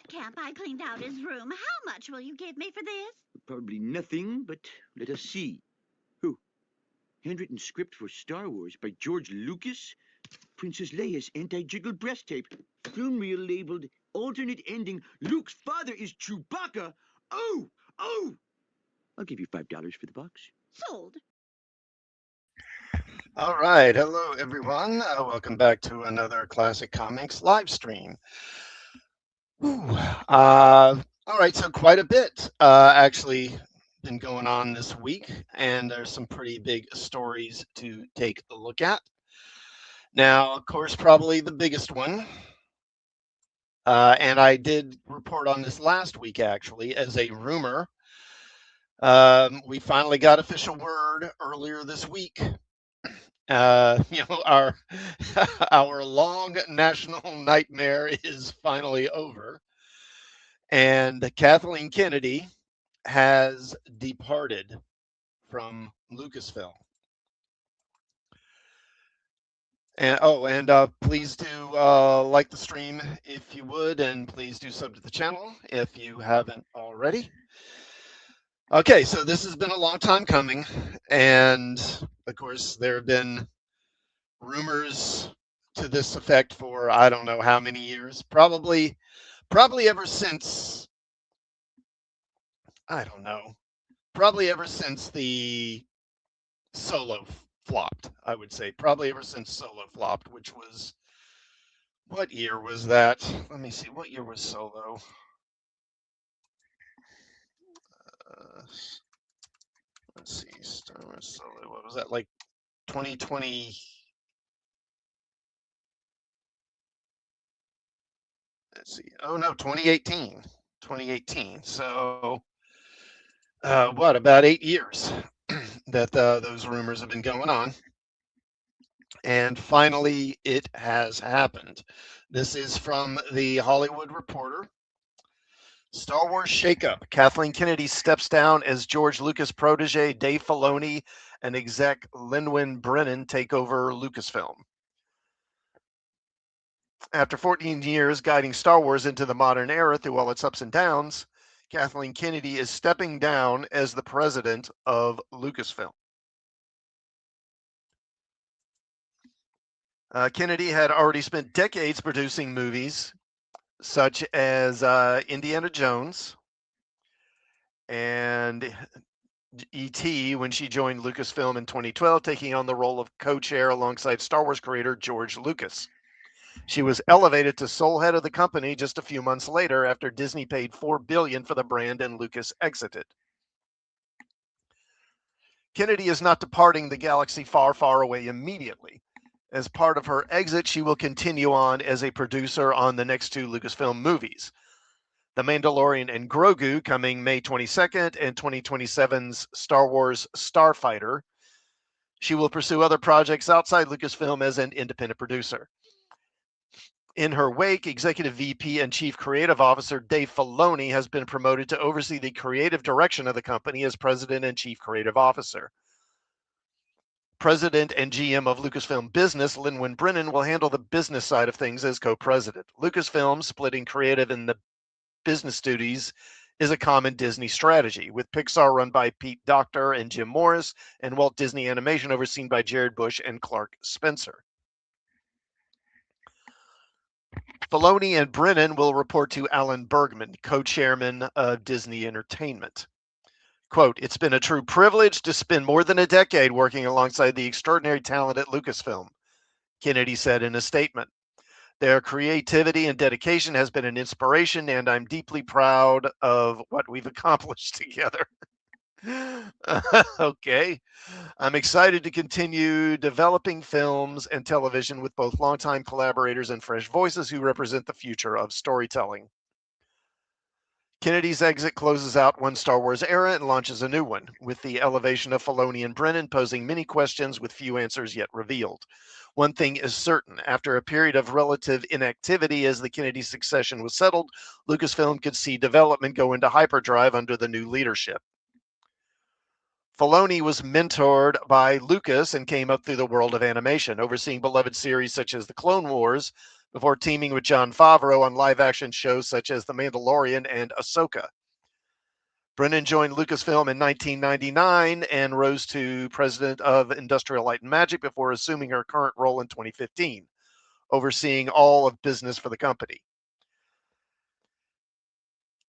camp, I cleaned out his room. How much will you give me for this? Probably nothing, but let us see. Who? Handwritten script for Star Wars by George Lucas? Princess Leia's anti-jiggle breast tape. Film reel labeled alternate ending. Luke's father is Chewbacca. Oh! Oh! I'll give you $5 for the box. Sold. All right. Hello, everyone. Welcome back to another Classic Comics live stream. All right. So quite a bit actually been going on this week, and there's some pretty big stories to take a look at. Now, of course, probably the biggest one, and I did report on this last week actually as a rumor. We finally got official word earlier this week. Our our long national nightmare is finally over, and Kathleen Kennedy has departed from Lucasfilm. And please do like the stream if you would, and please do sub to the channel if you haven't already. Okay, so this has been a long time coming, and of course there have been rumors to this effect for I don't know how many years, probably ever since, I don't know, probably ever since the Solo flopped. I would say probably ever since Solo flopped, which was, what year was that? Let me see, what year was Solo? Let's see, Star Wars Solo, what was that, like 2020? Let's see, oh no, 2018. So what, about 8 years that those rumors have been going on, and finally it has happened. This is from the Hollywood Reporter. Star Wars shakeup. Kathleen Kennedy steps down as George Lucas protege Dave Filoni and exec Lin-Wen Brennan take over Lucasfilm. After 14 years guiding Star Wars into the modern era through all its ups and downs, Kathleen Kennedy is stepping down as the president of Lucasfilm. Kennedy had already spent decades producing movies such as Indiana Jones and E.T. when she joined Lucasfilm in 2012, taking on the role of co-chair alongside Star Wars creator George Lucas. She was elevated to sole head of the company just a few months later after Disney paid $4 billion for the brand and Lucas exited. Kennedy is not departing the galaxy far, far away immediately. As part of her exit, she will continue on as a producer on the next two Lucasfilm movies, The Mandalorian and Grogu, coming May 22nd, and 2027's Star Wars Starfighter. She will pursue other projects outside Lucasfilm as an independent producer. In her wake, Executive VP and Chief Creative Officer Dave Filoni has been promoted to oversee the creative direction of the company as President and Chief Creative Officer. President and GM of Lucasfilm Business, Lin-Wen Brennan, will handle the business side of things as co-president. Lucasfilm splitting creative and the business duties is a common Disney strategy, with Pixar run by Pete Docter and Jim Morris, and Walt Disney Animation overseen by Jared Bush and Clark Spencer. Filoni and Brennan will report to Alan Bergman, co-chairman of Disney Entertainment. Quote, "It's been a true privilege to spend more than a decade working alongside the extraordinary talent at Lucasfilm," Kennedy said in a statement. "Their creativity and dedication has been an inspiration, and I'm deeply proud of what we've accomplished together." Okay. "I'm excited to continue developing films and television with both longtime collaborators and fresh voices who represent the future of storytelling." Kennedy's exit closes out one Star Wars era and launches a new one, with the elevation of Filoni and Brennan posing many questions with few answers yet revealed. One thing is certain: after a period of relative inactivity as the Kennedy succession was settled, Lucasfilm could see development go into hyperdrive under the new leadership. Filoni was mentored by Lucas and came up through the world of animation, overseeing beloved series such as The Clone Wars, before teaming with Jon Favreau on live-action shows such as The Mandalorian and Ahsoka. Brennan joined Lucasfilm in 1999 and rose to president of Industrial Light and Magic before assuming her current role in 2015, overseeing all of business for the company.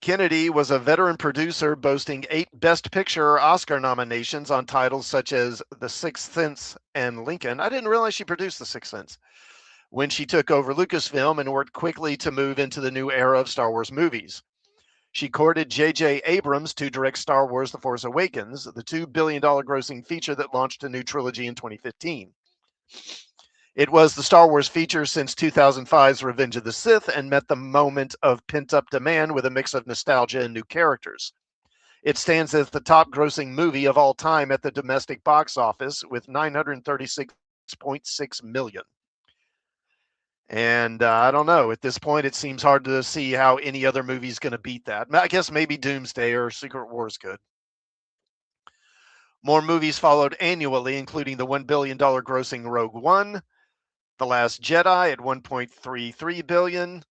Kennedy was a veteran producer boasting 8 Best Picture Oscar nominations on titles such as The Sixth Sense and Lincoln. I didn't realize she produced The Sixth Sense. When she took over Lucasfilm and worked quickly to move into the new era of Star Wars movies. She courted J.J. Abrams to direct Star Wars The Force Awakens, the $2 billion grossing feature that launched a new trilogy in 2015. It was the Star Wars feature since 2005's Revenge of the Sith and met the moment of pent-up demand with a mix of nostalgia and new characters. It stands as the top grossing movie of all time at the domestic box office with $936.6 million. And I don't know. At this point, it seems hard to see how any other movie is going to beat that. I guess maybe Doomsday or Secret Wars could. More movies followed annually, including the $1 billion grossing Rogue One, The Last Jedi at $1.33 billion,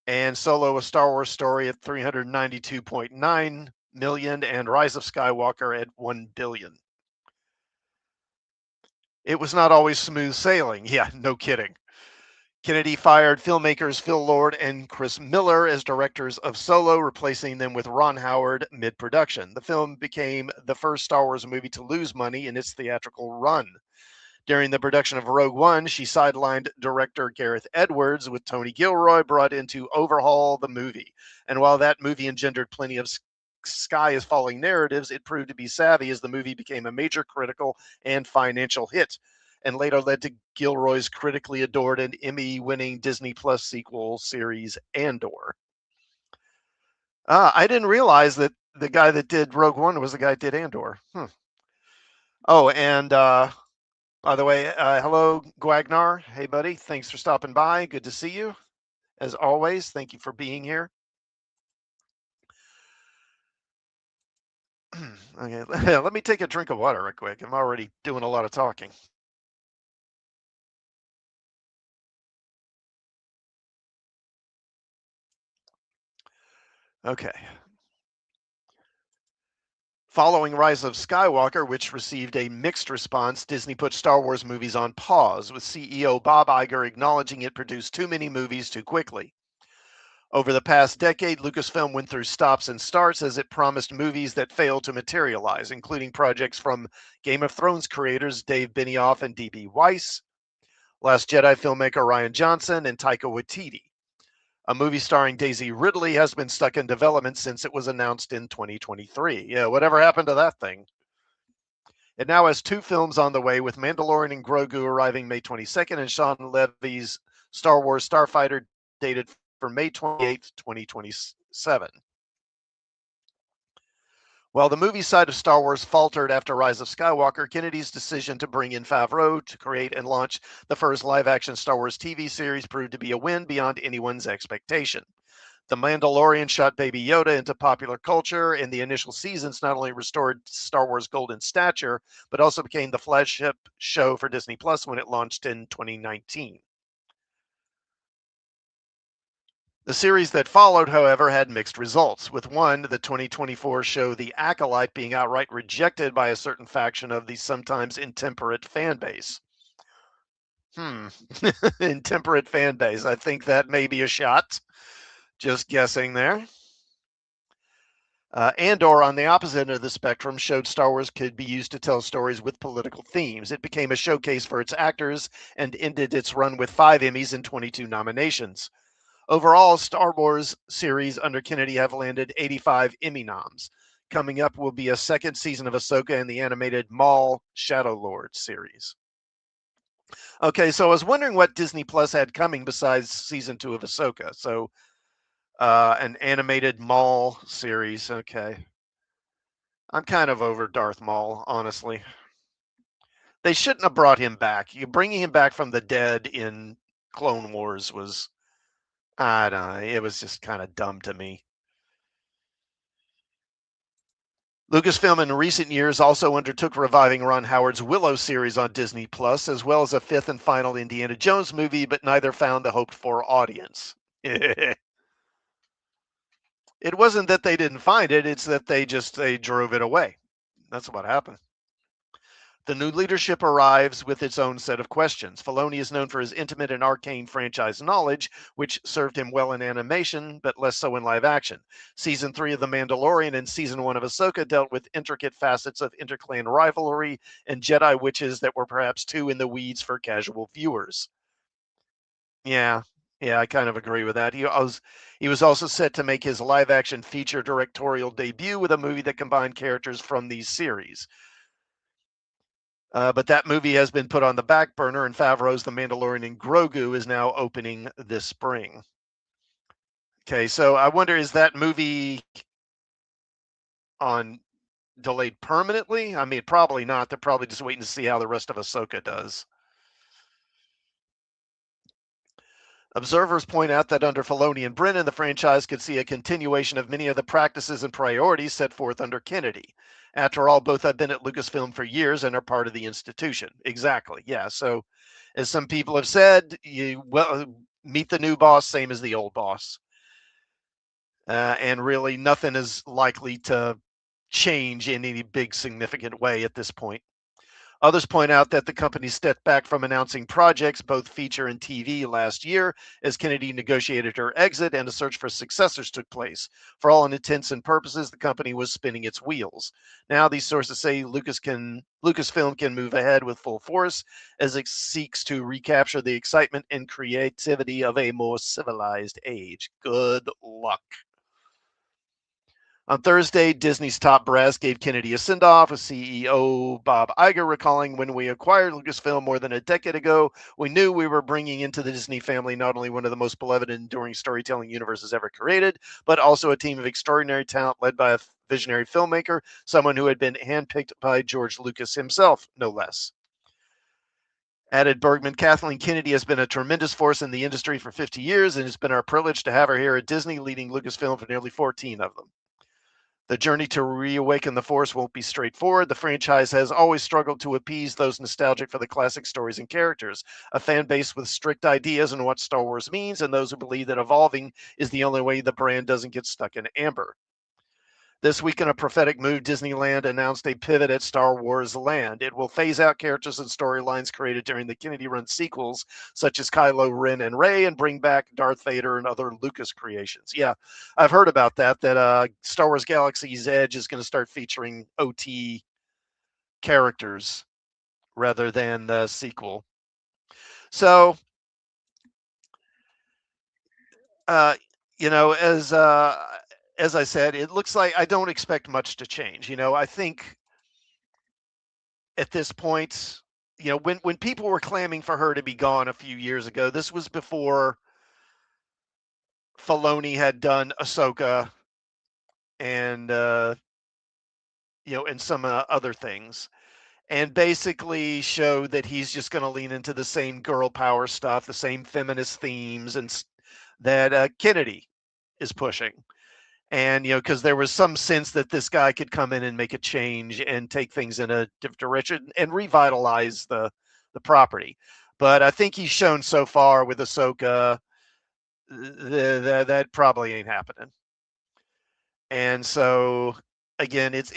and Solo: A Star Wars Story at $392.9 million, and Rise of Skywalker at $1 billion. It was not always smooth sailing. Yeah, no kidding. Kennedy fired filmmakers Phil Lord and Chris Miller as directors of Solo, replacing them with Ron Howard mid-production. The film became the first Star Wars movie to lose money in its theatrical run. During the production of Rogue One, she sidelined director Gareth Edwards, with Tony Gilroy brought in to overhaul the movie. And while that movie engendered plenty of sky is falling narratives, it proved to be savvy as the movie became a major critical and financial hit, and later led to Gilroy's critically adored and Emmy-winning Disney Plus sequel series Andor. I didn't realize that the guy that did Rogue One was the guy that did Andor. Oh, and by the way, hello, Guagnar. Hey, buddy. Thanks for stopping by. Good to see you. As always, thank you for being here. Okay, let me take a drink of water real quick. I'm already doing a lot of talking. Okay. Following Rise of Skywalker, which received a mixed response, Disney put Star Wars movies on pause, with CEO Bob Iger acknowledging it produced too many movies too quickly. Over the past decade, Lucasfilm went through stops and starts as it promised movies that failed to materialize, including projects from Game of Thrones creators Dave Benioff and D.B. Weiss, Last Jedi filmmaker Rian Johnson, and Taika Waititi. A movie starring Daisy Ridley has been stuck in development since it was announced in 2023. Yeah, whatever happened to that thing? It now has 2 films on the way, with Mandalorian and Grogu arriving May 22nd and Sean Levy's Star Wars Starfighter dated for May 28th, 2027. While the movie side of Star Wars faltered after Rise of Skywalker, Kennedy's decision to bring in Favreau to create and launch the first live-action Star Wars TV series proved to be a win beyond anyone's expectation. The Mandalorian shot Baby Yoda into popular culture, and the initial seasons not only restored Star Wars' golden stature, but also became the flagship show for Disney Plus when it launched in 2019. The series that followed, however, had mixed results, with one, the 2024 show The Acolyte, being outright rejected by a certain faction of the sometimes intemperate fan base. Intemperate fan base. I think that may be a shot. Just guessing there. Andor, on the opposite end of the spectrum, showed Star Wars could be used to tell stories with political themes. It became a showcase for its actors and ended its run with 5 Emmys and 22 nominations. Overall, Star Wars series under Kennedy have landed 85 Emmy noms. Coming up will be a second season of Ahsoka and the animated Maul Shadow Lord series. Okay, so I was wondering what Disney Plus had coming besides season 2 of Ahsoka. So an animated Maul series. Okay. I'm kind of over Darth Maul, honestly. They shouldn't have brought him back. Bringing him back from the dead in Clone Wars was, I don't know, it was just kind of dumb to me. Lucasfilm in recent years also undertook reviving Ron Howard's Willow series on Disney Plus, as well as a fifth and final Indiana Jones movie, but neither found the hoped-for audience. It wasn't that they didn't find it, it's that they drove it away. That's what happened. The new leadership arrives with its own set of questions. Filoni is known for his intimate and arcane franchise knowledge, which served him well in animation, but less so in live action. Season 3 of The Mandalorian and Season 1 of Ahsoka dealt with intricate facets of interclan rivalry and Jedi witches that were perhaps too in the weeds for casual viewers. Yeah, I kind of agree with that. He was also set to make his live action feature directorial debut with a movie that combined characters from these series. But that movie has been put on the back burner, and Favreau's The Mandalorian and Grogu is now opening this spring. Okay, so I wonder, is that movie on delayed permanently? I mean, probably not. They're probably just waiting to see how the rest of Ahsoka does. Observers point out that under Filoni and Brennan, the franchise could see a continuation of many of the practices and priorities set forth under Kennedy. After all, both have been at Lucasfilm for years and are part of the institution. Exactly. Yeah. So, as some people have said, you meet the new boss, same as the old boss. And really, nothing is likely to change in any big, significant way at this point. Others point out that the company stepped back from announcing projects, both feature and TV, last year as Kennedy negotiated her exit and a search for successors took place. For all intents and purposes, the company was spinning its wheels. Now, these sources say Lucasfilm can move ahead with full force as it seeks to recapture the excitement and creativity of a more civilized age. Good luck. On Thursday, Disney's top brass gave Kennedy a send-off, with CEO Bob Iger recalling, when we acquired Lucasfilm more than a decade ago, we knew we were bringing into the Disney family not only one of the most beloved and enduring storytelling universes ever created, but also a team of extraordinary talent led by a visionary filmmaker, someone who had been handpicked by George Lucas himself, no less. Added Bergman, Kathleen Kennedy has been a tremendous force in the industry for 50 years, and it's been our privilege to have her here at Disney, leading Lucasfilm for nearly 14 of them. The journey to reawaken the Force won't be straightforward. The franchise has always struggled to appease those nostalgic for the classic stories and characters, a fan base with strict ideas on what Star Wars means, and those who believe that evolving is the only way the brand doesn't get stuck in amber. This week, in a prophetic move, Disneyland announced a pivot at Star Wars Land. It will phase out characters and storylines created during the Kennedy-run sequels, such as Kylo Ren and Rey, and bring back Darth Vader and other Lucas creations. Yeah, I've heard about that Star Wars Galaxy's Edge is going to start featuring OT characters rather than the sequel. So, as I said, it looks like I don't expect much to change. I think at this point, when people were clamming for her to be gone a few years ago, this was before Filoni had done Ahsoka and and some other things, and basically showed that he's just going to lean into the same girl power stuff, the same feminist themes, and that Kennedy is pushing. And because there was some sense that this guy could come in and make a change and take things in a different direction and revitalize the property. But I think he's shown so far with Ahsoka that probably ain't happening. And so again, it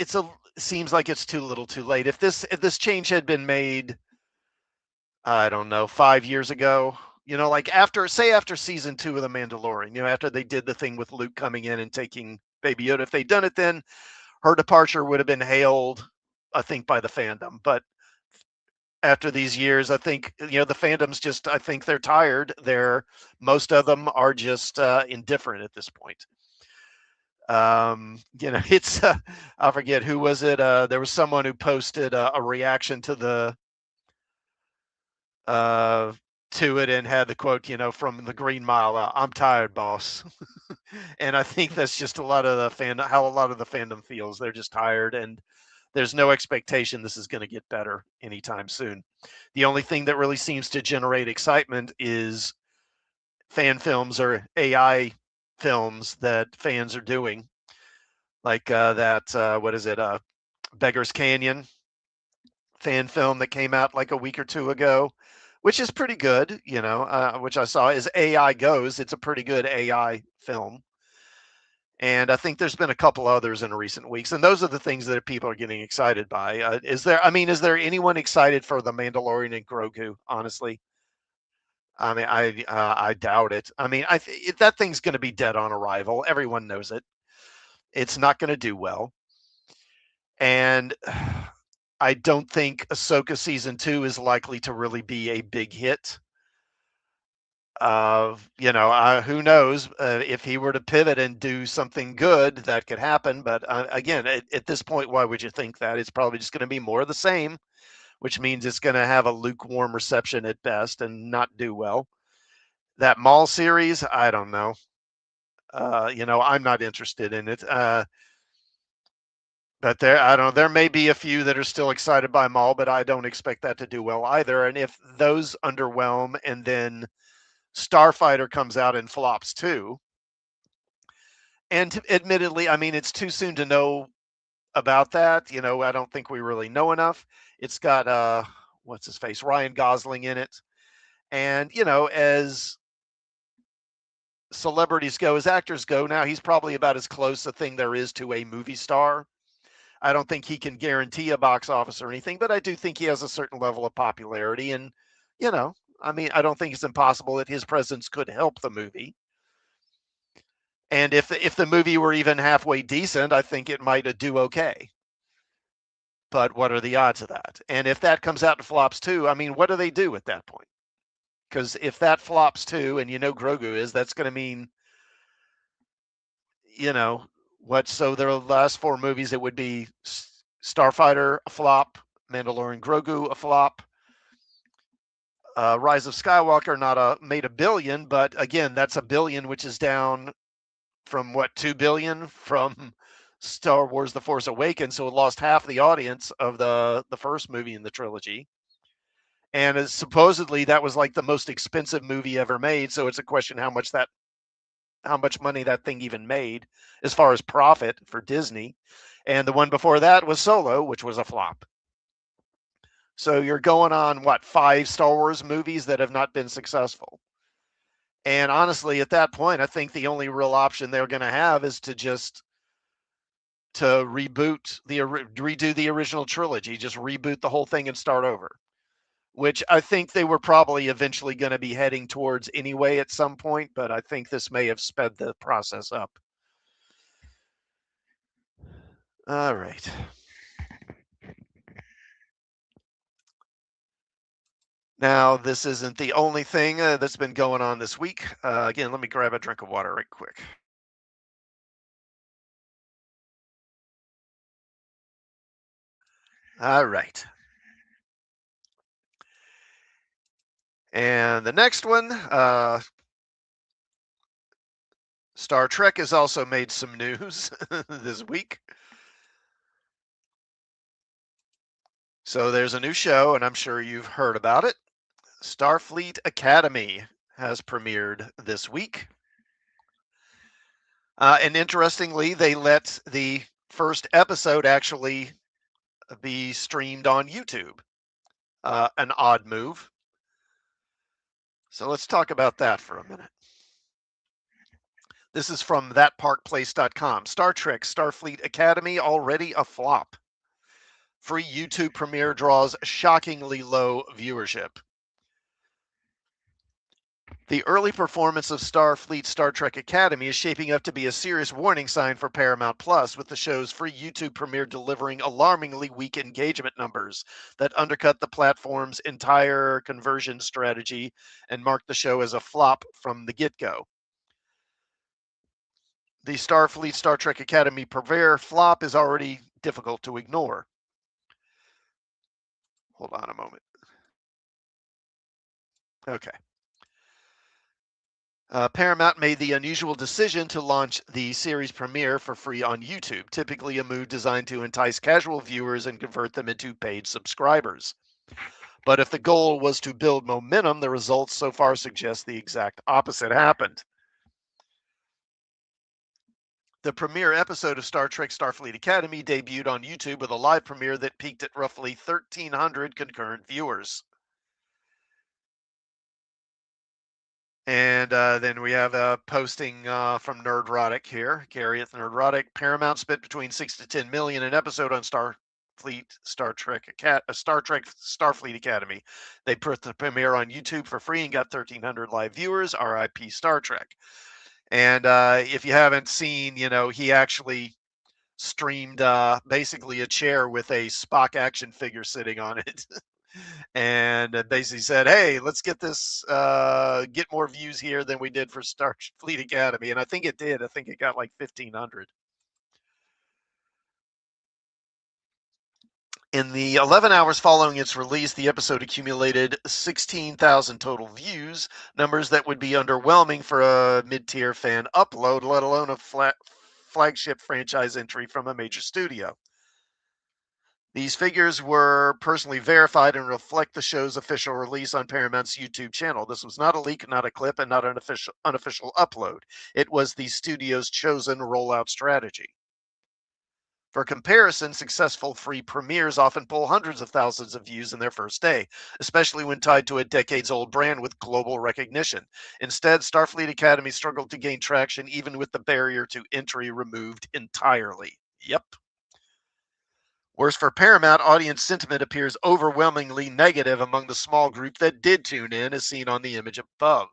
seems like it's too little, too late. If this change had been made, I don't know, 5 years ago, like after season 2 of The Mandalorian, after they did the thing with Luke coming in and taking Baby Yoda, if they'd done it then, her departure would have been hailed, I think, by the fandom. But after these years, I think, the fandom's just, I think they're tired. Most of them are just indifferent at this point. It's, I forget, who was it? There was someone who posted a reaction to it and had the quote, from the Green Mile, "I'm tired, boss." And I think that's just how a lot of the fandom feels. They're just tired, and there's no expectation this is going to get better anytime soon. The only thing that really seems to generate excitement is fan films or AI films that fans are doing. like that, what is it, Beggar's Canyon fan film that came out like a week or two ago, which is pretty good, which I saw. As AI goes, it's a pretty good AI film. And I think there's been a couple others in recent weeks, and those are the things that people are getting excited by. Is there anyone excited for The Mandalorian and Grogu, honestly? I mean, I doubt it. I mean, that thing's going to be dead on arrival. Everyone knows it. It's not going to do well. And I don't think Ahsoka season 2 is likely to really be a big hit. Who knows? If he were to pivot and do something good, that could happen. But again, at this point, why would you think that? It's probably just going to be more of the same, which means it's going to have a lukewarm reception at best and not do well. That Maul series, I don't know. I'm not interested in it. But I don't know. There may be a few that are still excited by Maul, but I don't expect that to do well either. And if those underwhelm, and then Starfighter comes out and flops too, and admittedly, I mean, it's too soon to know about that. I don't think we really know enough. It's got what's his face, Ryan Gosling in it, and as celebrities go, as actors go, now he's probably about as close a thing there is to a movie star. I don't think he can guarantee a box office or anything, but I do think he has a certain level of popularity. And, I don't think it's impossible that his presence could help the movie. And if the movie were even halfway decent, I think it might do okay. But what are the odds of that? And if that comes out and flops too, I mean, what do they do at that point? Because if that flops too, and Grogu is, that's going to mean, so their last 4 movies, it would be Starfighter, a flop, Mandalorian Grogu, a flop, Rise of Skywalker made $1 billion, but again, that's $1 billion, which is down from $2 billion from Star Wars: The Force Awakens, so it lost half the audience of the first movie in the trilogy. And supposedly that was like the most expensive movie ever made, so it's a question how much money that thing even made as far as profit for Disney. And the one before that was Solo, which was a flop. So you're going on 5 Star Wars movies that have not been successful. And honestly, at that point, I think the only real option they're going to have is to redo the original trilogy, just reboot the whole thing and start over, which I think they were probably eventually going to be heading towards anyway at some point, but I think this may have sped the process up. All right. Now, this isn't the only thing that's been going on this week. Again, let me grab a drink of water right quick. All right. And the next one, Star Trek has also made some news this week. So there's a new show, and I'm sure you've heard about it. Starfleet Academy has premiered this week. And interestingly, they let the first episode actually be streamed on YouTube. An odd move. So let's talk about that for a minute. This is from thatparkplace.com. Star Trek Starfleet Academy already a flop. Free YouTube premiere draws shockingly low viewership. The early performance of Starfleet Star Trek Academy is shaping up to be a serious warning sign for Paramount Plus, with the show's free YouTube premiere delivering alarmingly weak engagement numbers that undercut the platform's entire conversion strategy and mark the show as a flop from the get-go. The Starfleet Star Trek Academy premiere flop is already difficult to ignore. Hold on a moment. Okay. Paramount made the unusual decision to launch the series premiere for free on YouTube, typically a move designed to entice casual viewers and convert them into paid subscribers. But if the goal was to build momentum, the results so far suggest the exact opposite happened. The premiere episode of Star Trek Starfleet Academy debuted on YouTube with a live premiere that peaked at roughly 1,300 concurrent viewers. And then we have a posting from Nerdrotic here. Gary at Nerdrotic. Paramount spent between 6 to 10 million an episode on Star Trek Starfleet Academy. They put the premiere on YouTube for free and got 1,300 live viewers. RIP Star Trek. And if you haven't seen, he actually streamed basically a chair with a Spock action figure sitting on it. And basically said, hey, let's get this, get more views here than we did for Starfleet Academy. And I think it did. I think it got like 1,500. In the 11 hours following its release, the episode accumulated 16,000 total views, numbers that would be underwhelming for a mid-tier fan upload, let alone a flagship franchise entry from a major studio. These figures were personally verified and reflect the show's official release on Paramount's YouTube channel. This was not a leak, not a clip, and not an unofficial upload. It was the studio's chosen rollout strategy. For comparison, successful free premieres often pull hundreds of thousands of views in their first day, especially when tied to a decades-old brand with global recognition. Instead, Starfleet Academy struggled to gain traction even with the barrier to entry removed entirely. Yep. Worse for Paramount, audience sentiment appears overwhelmingly negative among the small group that did tune in, as seen on the image above.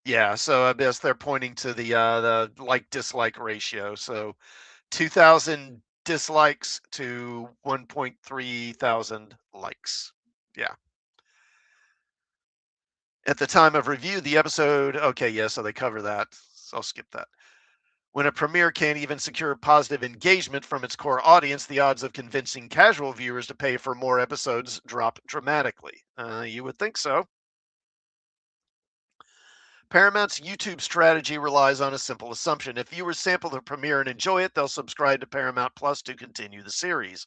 Yeah, so I guess they're pointing to the like-dislike ratio. So 2,000 dislikes to 1.3 thousand likes. Yeah. At the time of review, the episode, okay, yeah, so they cover that. So I'll skip that. When a premiere can't even secure positive engagement from its core audience, the odds of convincing casual viewers to pay for more episodes drop dramatically. You would think so. Paramount's YouTube strategy relies on a simple assumption. If viewers sample the premiere and enjoy it, they'll subscribe to Paramount Plus to continue the series.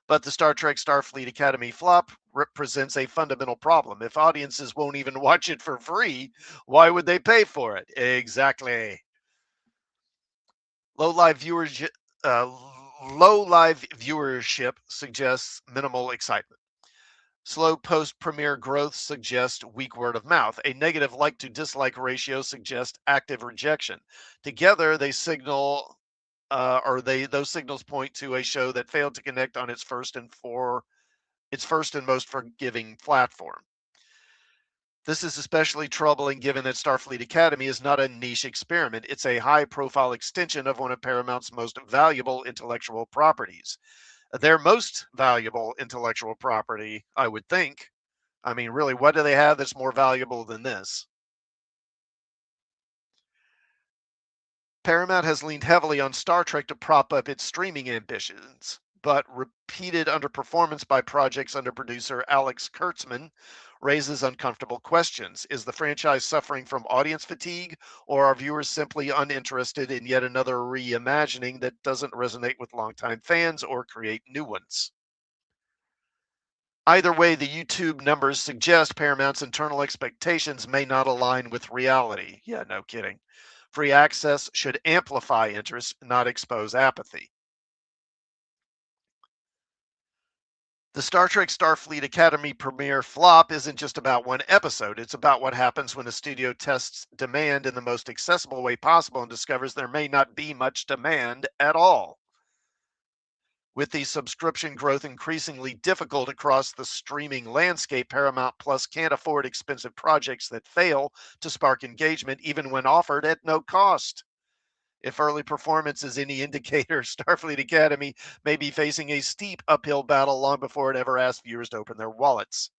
But the Star Trek Starfleet Academy flop represents a fundamental problem. If audiences won't even watch it for free, why would they pay for it? Exactly. Low live viewership suggests minimal excitement. Slow post-premiere growth suggests weak word of mouth. A negative like to dislike ratio suggests active rejection. Together, they signal, those signals point to a show that failed to connect on its first and most forgiving platform. This is especially troubling given that Starfleet Academy is not a niche experiment. It's a high-profile extension of one of Paramount's most valuable intellectual properties. Their most valuable intellectual property, I would think. I mean, really, what do they have that's more valuable than this? Paramount has leaned heavily on Star Trek to prop up its streaming ambitions, but repeated underperformance by projects under producer Alex Kurtzman raises uncomfortable questions. Is the franchise suffering from audience fatigue, or are viewers simply uninterested in yet another reimagining that doesn't resonate with longtime fans or create new ones? Either way, the YouTube numbers suggest Paramount's internal expectations may not align with reality. Yeah, no kidding. Free access should amplify interest, not expose apathy. The Star Trek Starfleet Academy premiere flop isn't just about one episode. It's about what happens when a studio tests demand in the most accessible way possible and discovers there may not be much demand at all. With the subscription growth increasingly difficult across the streaming landscape, Paramount Plus can't afford expensive projects that fail to spark engagement even when offered at no cost. If early performance is any indicator, Starfleet Academy may be facing a steep uphill battle long before it ever asks viewers to open their wallets.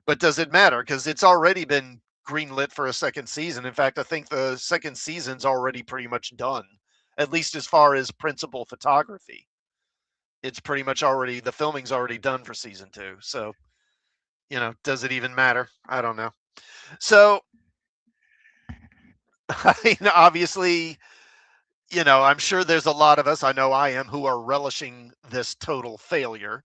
But does it matter? Because it's already been greenlit for a second season. In fact, I think the second season's already pretty much done, at least as far as principal photography. It's pretty much already, the filming's already done for season 2. So, does it even matter? I don't know. So, obviously, I'm sure there's a lot of us, I know I am, who are relishing this total failure.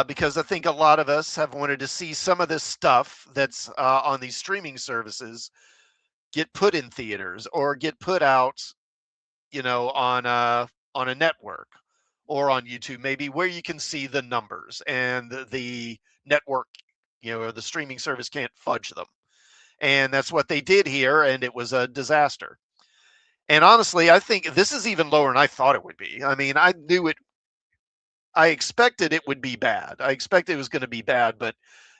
Because I think a lot of us have wanted to see some of this stuff that's on these streaming services get put in theaters or get put out, on a network or on YouTube, maybe, where you can see the numbers and the network, or the streaming service can't fudge them. And that's what they did here, and it was a disaster. And honestly, I think this is even lower than I thought it would be. I mean, I expected it would be bad. I expected it was going to be bad, but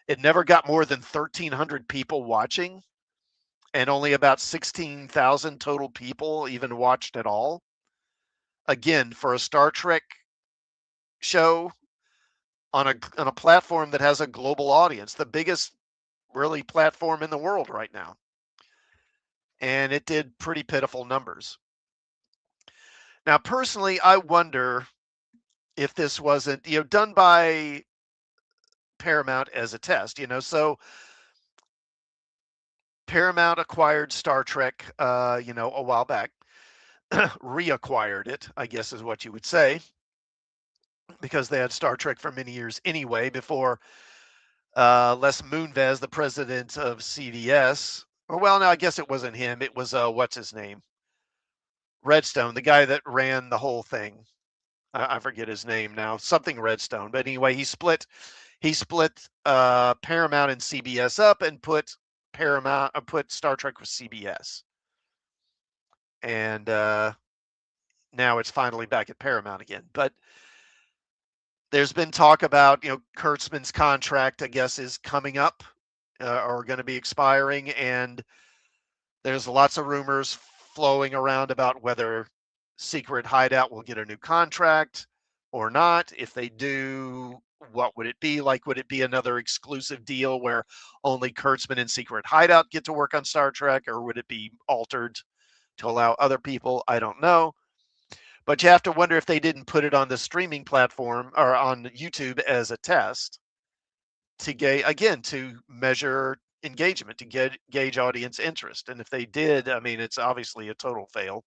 it never got more than 1,300 people watching, and only about 16,000 total people even watched at all. Again, for a Star Trek show on a platform that has a global audience, the biggest really platform in the world right now. And it did pretty pitiful numbers. Now, personally, I wonder if this wasn't, done by Paramount as a test, so Paramount acquired Star Trek, a while back, reacquired it, I guess is what you would say, because they had Star Trek for many years anyway, before Les Moonves, the president of CBS, or well, no, I guess it wasn't him. It was, what's his name? Redstone, the guy that ran the whole thing. I forget his name now, something Redstone. But anyway, he split Paramount and CBS up and put Star Trek with CBS. And now it's finally back at Paramount again. But there's been talk about, Kurtzman's contract, I guess, is coming up or going to be expiring. And there's lots of rumors flowing around about whether Secret Hideout will get a new contract or not. If they do, what would it be like? Would it be another exclusive deal where only Kurtzman and Secret Hideout get to work on Star Trek, or would it be altered to allow other people? I don't know. But you have to wonder if they didn't put it on the streaming platform or on YouTube as a test to measure engagement, to gauge audience interest. And if they did, I mean, it's obviously a total fail.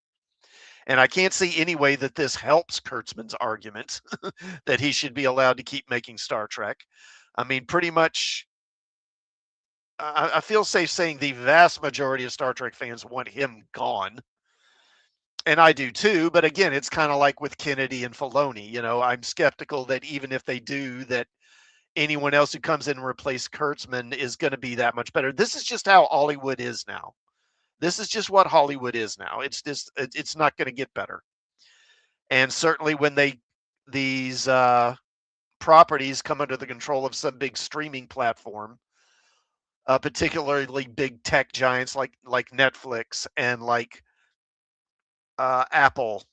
And I can't see any way that this helps Kurtzman's argument that he should be allowed to keep making Star Trek. I mean, pretty much, I feel safe saying the vast majority of Star Trek fans want him gone. And I do too. But again, it's kind of like with Kennedy and Filoni. I'm skeptical that even if they do, that anyone else who comes in and replace Kurtzman is going to be that much better. This is just how Hollywood is now. This is just what Hollywood is now. It's not going to get better. And certainly when these properties come under the control of some big streaming platform, particularly big tech giants like Netflix and like Apple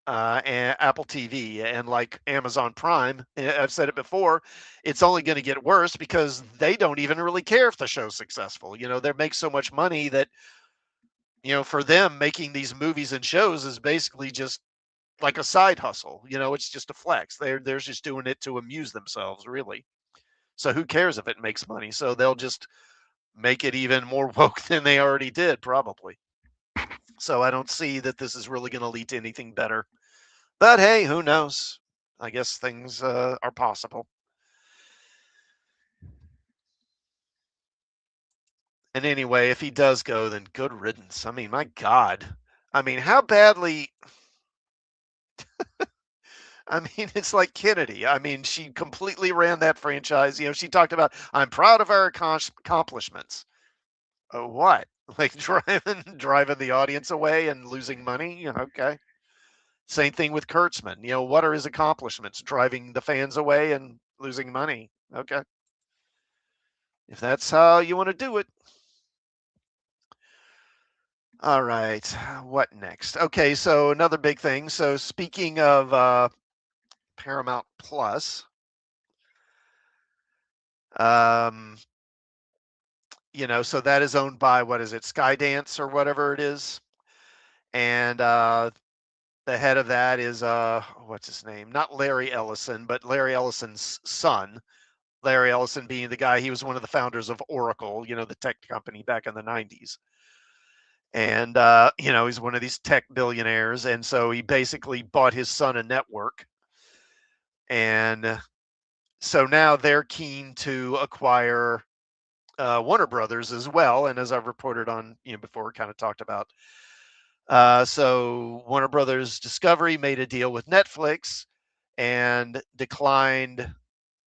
and Apple TV and like Amazon Prime, I've said it before, it's only going to get worse because they don't even really care if the show's successful. They make so much money that, for them, making these movies and shows is basically just like a side hustle. It's just a flex. They're just doing it to amuse themselves, really. So who cares if it makes money? So they'll just make it even more woke than they already did, probably. So I don't see that this is really going to lead to anything better. But hey, who knows? I guess things are possible. And anyway, if he does go, then good riddance. I mean, my God. I mean, how badly... I mean, it's like Kennedy. I mean, she completely ran that franchise. She talked about, I'm proud of our accomplishments. What? Like driving the audience away and losing money? Okay. Same thing with Kurtzman. What are his accomplishments? Driving the fans away and losing money. Okay. If that's how you want to do it. All right. What next? Okay, so another big thing. So speaking of Paramount Plus, so that is owned by, what is it, Skydance or whatever it is. And the head of that is, what's his name? Not Larry Ellison, but Larry Ellison's son. Larry Ellison being the guy, he was one of the founders of Oracle, the tech company back in the 90s. And, he's one of these tech billionaires. And so he basically bought his son a network. And so now they're keen to acquire Warner Brothers as well. And as I've reported on, before, kind of talked about. So Warner Brothers Discovery made a deal with Netflix and declined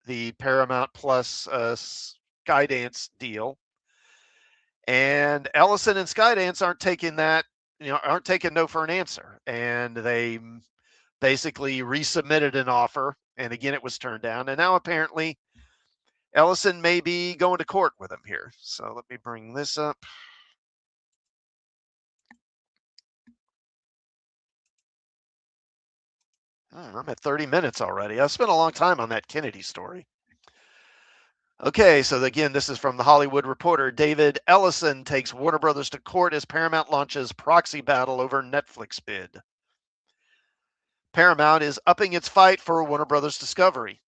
the Paramount Plus Skydance deal. And Ellison and Skydance aren't taking no for an answer. And they basically resubmitted an offer. And again, it was turned down. And now apparently Ellison may be going to court with him here. So let me bring this up. I'm at 30 minutes already. I spent a long time on that Kennedy story. Okay, so again, this is from the Hollywood Reporter. David Ellison takes Warner Brothers to court as Paramount launches proxy battle over Netflix bid. Paramount is upping its fight for Warner Brothers Discovery.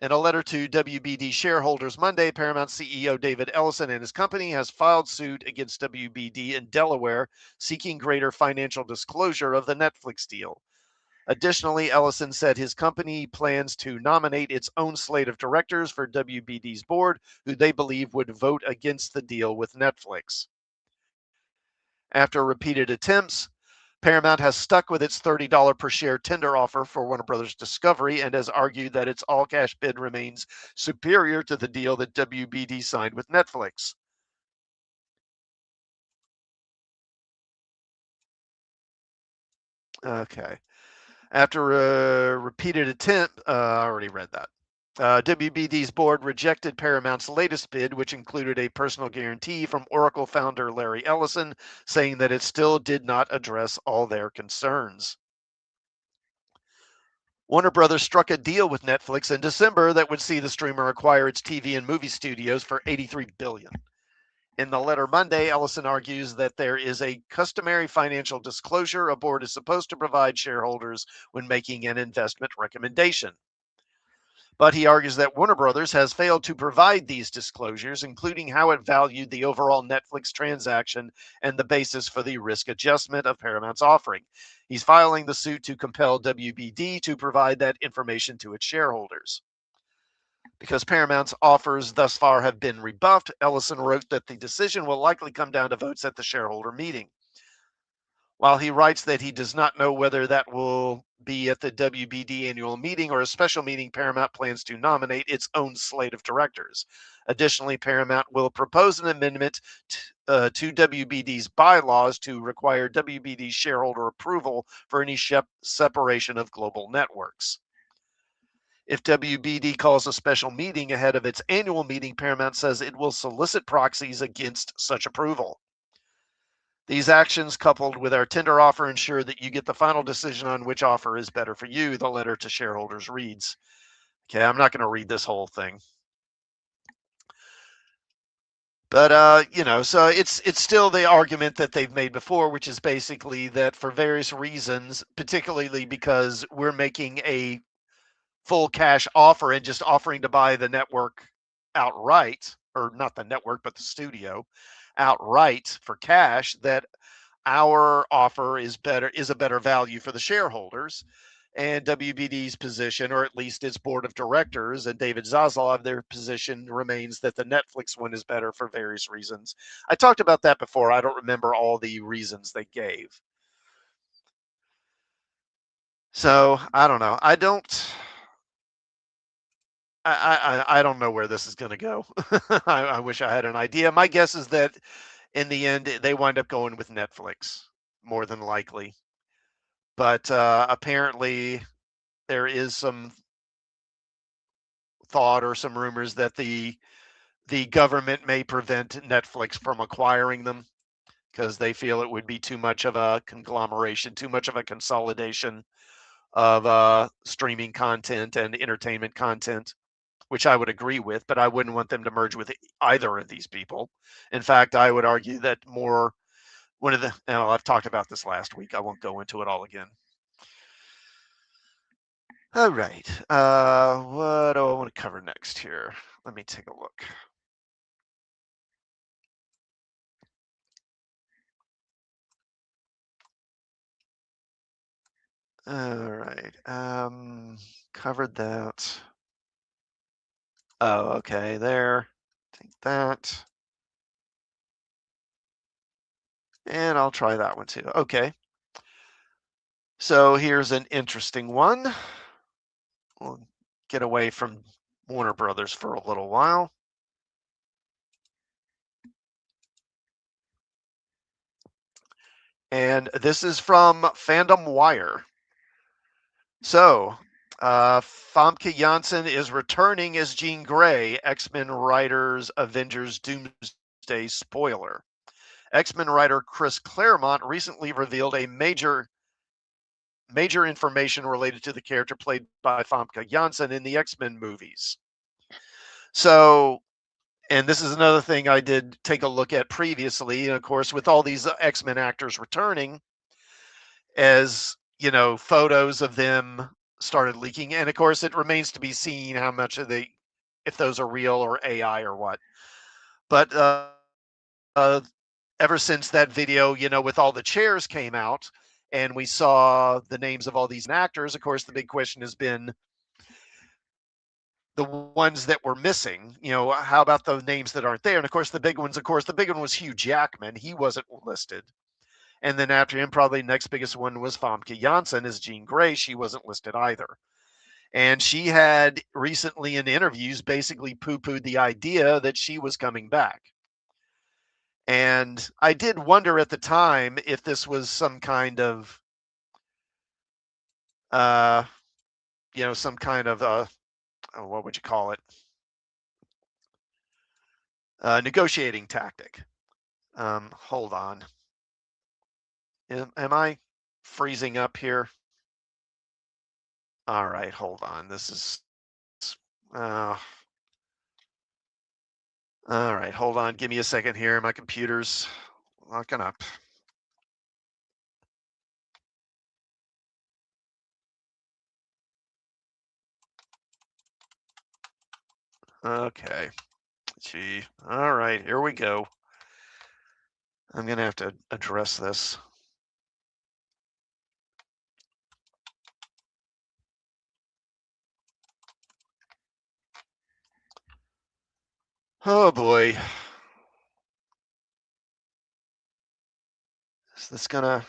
In a letter to WBD shareholders Monday, Paramount CEO David Ellison and his company has filed suit against WBD in Delaware, seeking greater financial disclosure of the Netflix deal. Additionally, Ellison said his company plans to nominate its own slate of directors for WBD's board, who they believe would vote against the deal with Netflix. After repeated attempts, Paramount has stuck with its $30 per share tender offer for Warner Brothers Discovery and has argued that its all-cash bid remains superior to the deal that WBD signed with Netflix. Okay. After a repeated attempt, I already read that. WBD's board rejected Paramount's latest bid, which included a personal guarantee from Oracle founder Larry Ellison, saying that it still did not address all their concerns. Warner Brothers struck a deal with Netflix in December that would see the streamer acquire its TV and movie studios for $83 billion. In the letter Monday, Ellison argues that there is a customary financial disclosure a board is supposed to provide shareholders when making an investment recommendation. But he argues that Warner Brothers has failed to provide these disclosures, including how it valued the overall Netflix transaction and the basis for the risk adjustment of Paramount's offering. He's filing the suit to compel WBD to provide that information to its shareholders. Because Paramount's offers thus far have been rebuffed, Ellison wrote that the decision will likely come down to votes at the shareholder meeting. While he writes that he does not know whether that will be at the WBD annual meeting or a special meeting, Paramount plans to nominate its own slate of directors. Additionally, Paramount will propose an amendment to WBD's bylaws to require WBD's shareholder approval for any separation of global networks. If WBD calls a special meeting ahead of its annual meeting, Paramount says it will solicit proxies against such approval. These actions, coupled with our tender offer, ensure that you get the final decision on which offer is better for you, the letter to shareholders reads. Okay, I'm not going to read this whole thing. But, so it's still the argument that they've made before, which is basically that for various reasons, particularly because we're making a full cash offer and just offering to buy the network outright, or not the network, but the studio outright for cash, that our offer is a better value for the shareholders. And WBD's position, or at least its board of directors and David Zaslav, their position remains that the Netflix one is better for various reasons. I talked about that before. I don't remember all the reasons they gave. So I don't know. I don't know where this is going to go. I wish I had an idea. My guess is that in the end, they wind up going with Netflix, more than likely. But apparently, there is some thought or some rumors that the government may prevent Netflix from acquiring them because they feel it would be too much of a conglomeration, too much of a consolidation of streaming content and entertainment content, which I would agree with, but I wouldn't want them to merge with either of these people. In fact, I would argue that I've talked about this last week. I won't go into it all again. All right. What do I want to cover next here? Let me take a look. All right. Covered that. Oh, okay. There. Take that. And I'll try that one too. Okay. So here's an interesting one. We'll get away from Warner Brothers for a little while. And this is from Fandom Wire. So, Famke Janssen is returning as Jean Grey, X-Men writers Avengers Doomsday spoiler. X-Men writer Chris Claremont recently revealed a major information related to the character played by Famke Janssen in the X-Men movies. So, and this is another thing I did take a look at previously. And of course, with all these X-Men actors returning, as you know, photos of them started leaking. And of course, it remains to be seen how much of if those are real or AI or what. But ever since that video, you know, with all the chairs came out and we saw the names of all these actors, of course, the big question has been the ones that were missing. You know, how about the names that aren't there? And of course, the big one was Hugh Jackman. He wasn't listed. And then after him, probably the next biggest one was Famke Janssen as Jean Grey. She wasn't listed either. And she had recently in interviews basically poo-pooed the idea that she was coming back. And I did wonder at the time if this was some kind of, you know, some kind of, what would you call it? Negotiating tactic. Hold on. Am I freezing up here? All right, hold on. This is, all right, hold on. Give me a second here. My computer's locking up. Okay. Gee. All right, here we go. I'm going to have to address this. Oh boy. Is this gonna...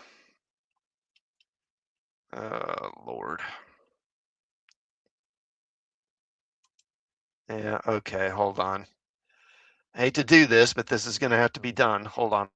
Lord. Yeah, okay, hold on. I hate to do this, but this is gonna have to be done. Hold on.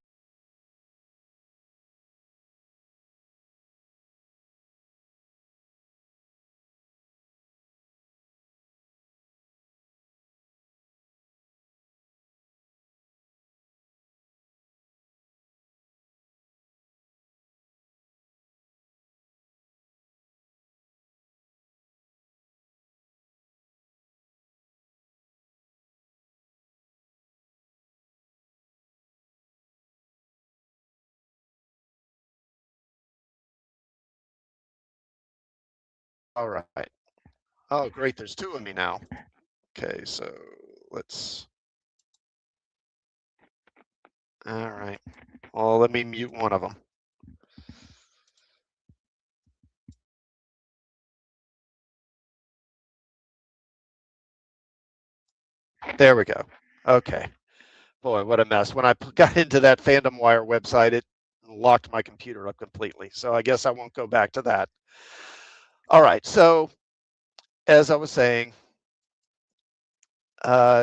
All right. Oh, great, there's two of me now. Okay, so let's... All right. Well, let me mute one of them. There we go. Okay. Boy, what a mess. When I got into that Fandom Wire website, it locked my computer up completely. So I guess I won't go back to that. All right. So as I was saying,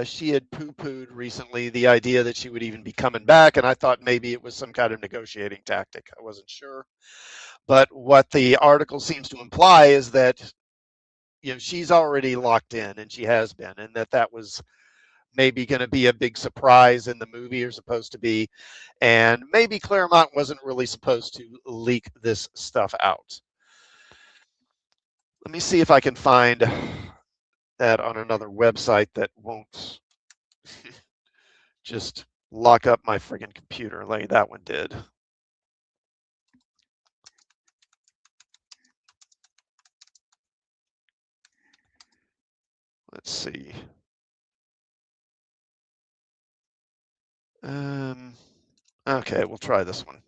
she had poo-pooed recently the idea that she would even be coming back, and I thought maybe it was some kind of negotiating tactic. I wasn't sure. But what the article seems to imply is that, you know, she's already locked in, and she has been, and that was maybe going to be a big surprise in the movie, or supposed to be, and maybe Claremont wasn't really supposed to leak this stuff out. Let me see if I can find that on another website that won't just lock up my friggin' computer like that one did. Let's see. Okay, we'll try this one.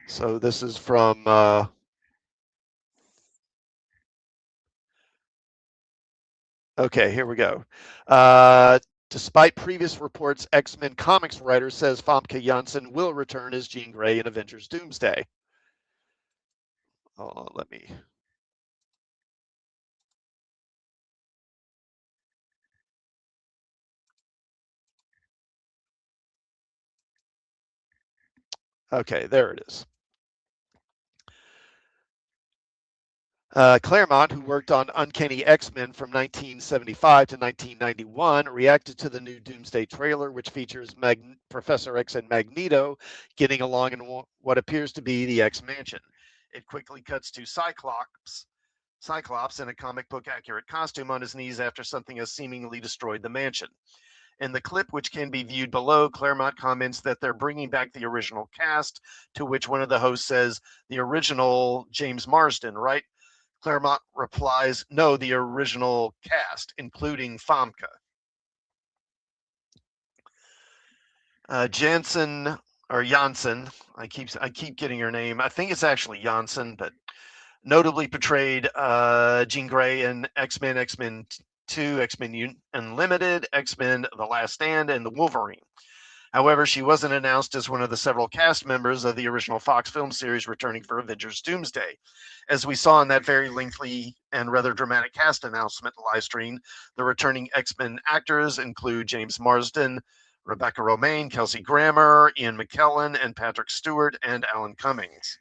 So this is from okay, here we go. Despite previous reports, X-Men comics writer says Famke Janssen will return as Jean Grey in Avengers Doomsday. Let me... Okay, there it is. Claremont, who worked on Uncanny X-Men from 1975 to 1991, reacted to the new Doomsday trailer, which features Professor X and Magneto getting along in what appears to be the X-Mansion. It quickly cuts to Cyclops in a comic book accurate costume on his knees after something has seemingly destroyed the mansion. In the clip, which can be viewed below, Claremont comments that they're bringing back the original cast, to which one of the hosts says, "The original James Marsden, right?" Claremont replies, "No, the original cast, including Famke." Janssen, I keep getting her name. I think it's actually Janssen, but notably portrayed Jean Grey in X-Men, X-Men 2, X-Men Unlimited, X-Men The Last Stand, and The Wolverine. However, she wasn't announced as one of the several cast members of the original Fox film series returning for Avengers Doomsday. As we saw in that very lengthy and rather dramatic cast announcement live stream, the returning X-Men actors include James Marsden, Rebecca Romaine, Kelsey Grammer, Ian McKellen, and Patrick Stewart, and Alan Cummings.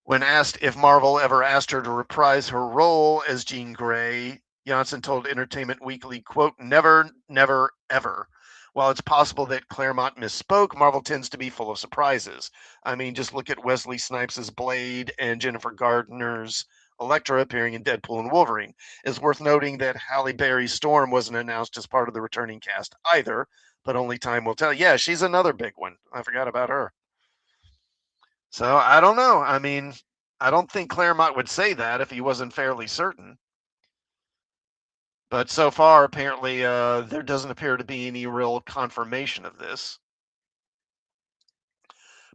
When asked if Marvel ever asked her to reprise her role as Jean Grey, Janssen told Entertainment Weekly, quote, "Never, never, ever." While it's possible that Claremont misspoke, Marvel tends to be full of surprises. I mean, just look at Wesley Snipes' Blade and Jennifer Gardner's Elektra appearing in Deadpool and Wolverine. It's worth noting that Halle Berry's Storm wasn't announced as part of the returning cast either, but only time will tell. Yeah, she's another big one. I forgot about her. So I don't know. I mean, I don't think Claremont would say that if he wasn't fairly certain. But so far, apparently, there doesn't appear to be any real confirmation of this.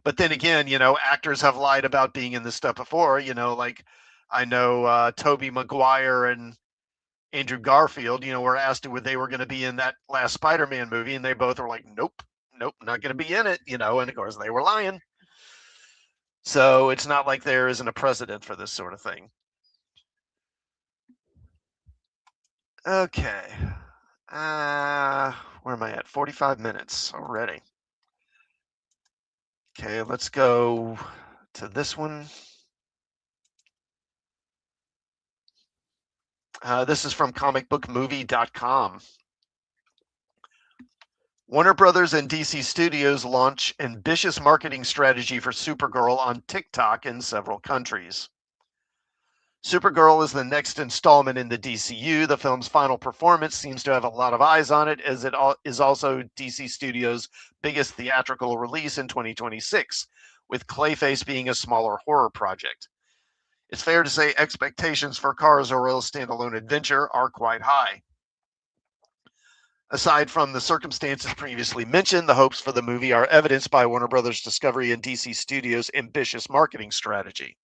But then again, actors have lied about being in this stuff before. Like I know Tobey Maguire and Andrew Garfield, were asked if they were going to be in that last Spider-Man movie, and they both were like, nope, not going to be in it, and of course they were lying. So it's not like there isn't a precedent for this sort of thing. Okay. Where am I at? 45 minutes already. Okay, let's go to this one. This is from comicbookmovie.com. Warner Brothers and DC Studios launch ambitious marketing strategy for Supergirl on TikTok in several countries. Supergirl is the next installment in the DCU. The film's final performance seems to have a lot of eyes on it, as it is also DC Studios' biggest theatrical release in 2026, with Clayface being a smaller horror project. It's fair to say expectations for Kara-Zor-El's standalone adventure are quite high. Aside from the circumstances previously mentioned, the hopes for the movie are evidenced by Warner Brothers Discovery and DC Studios' ambitious marketing strategy.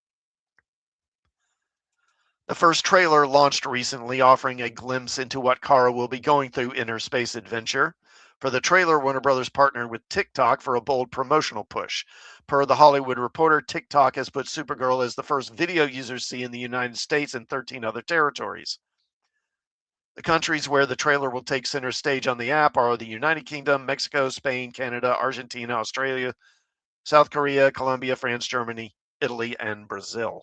The first trailer launched recently, offering a glimpse into what Kara will be going through in her space adventure. For the trailer, Warner Brothers partnered with TikTok for a bold promotional push. Per The Hollywood Reporter, TikTok has put Supergirl as the first video users see in the United States and 13 other territories. The countries where the trailer will take center stage on the app are the United Kingdom, Mexico, Spain, Canada, Argentina, Australia, South Korea, Colombia, France, Germany, Italy, and Brazil.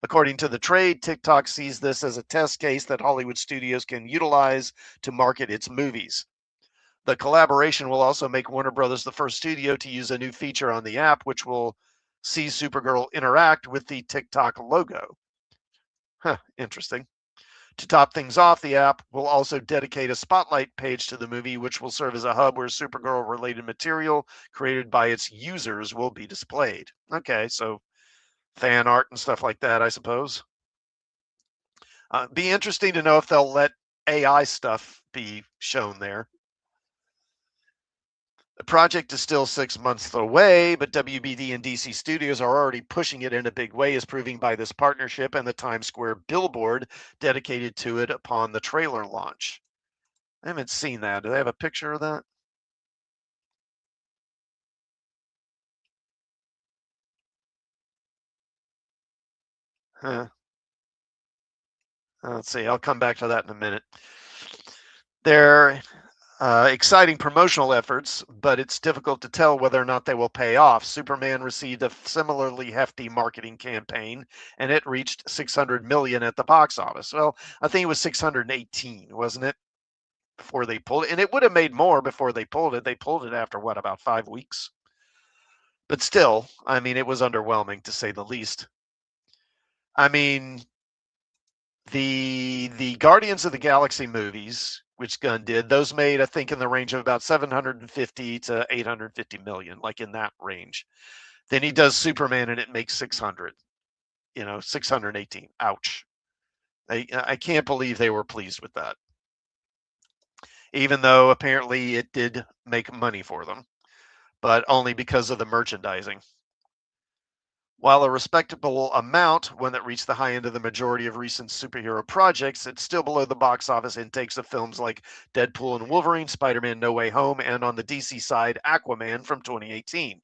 According to the trade, TikTok sees this as a test case that Hollywood studios can utilize to market its movies. The collaboration will also make Warner Brothers the first studio to use a new feature on the app, which will see Supergirl interact with the TikTok logo. Interesting. To top things off, the app will also dedicate a spotlight page to the movie, which will serve as a hub where Supergirl-related material created by its users will be displayed. Okay, so fan art and stuff like that, I suppose. Be interesting to know if they'll let AI stuff be shown there. The project is still 6 months away, but WBD and DC Studios are already pushing it in a big way, as proving by this partnership and the Times Square billboard dedicated to it upon the trailer launch. I haven't seen that. Do they have a picture of that? Huh. Let's see. I'll come back to that in a minute. They're exciting promotional efforts, but it's difficult to tell whether or not they will pay off. Superman received a similarly hefty marketing campaign, and it reached 600 million at the box office. Well, I think it was 618, wasn't it? Before they pulled it, and it would have made more before they pulled it. They pulled it after what, about 5 weeks? But still, I mean, it was underwhelming to say the least. I mean, the Guardians of the Galaxy movies, which Gunn did, those made, I think, in the range of about 750 to 850 million, like in that range. Then he does Superman, and it makes 600. 618. Ouch. I can't believe they were pleased with that, even though apparently it did make money for them, but only because of the merchandising. While a respectable amount, one that reached the high end of the majority of recent superhero projects, it's still below the box office intakes of films like Deadpool and Wolverine, Spider-Man No Way Home, and on the DC side, Aquaman from 2018.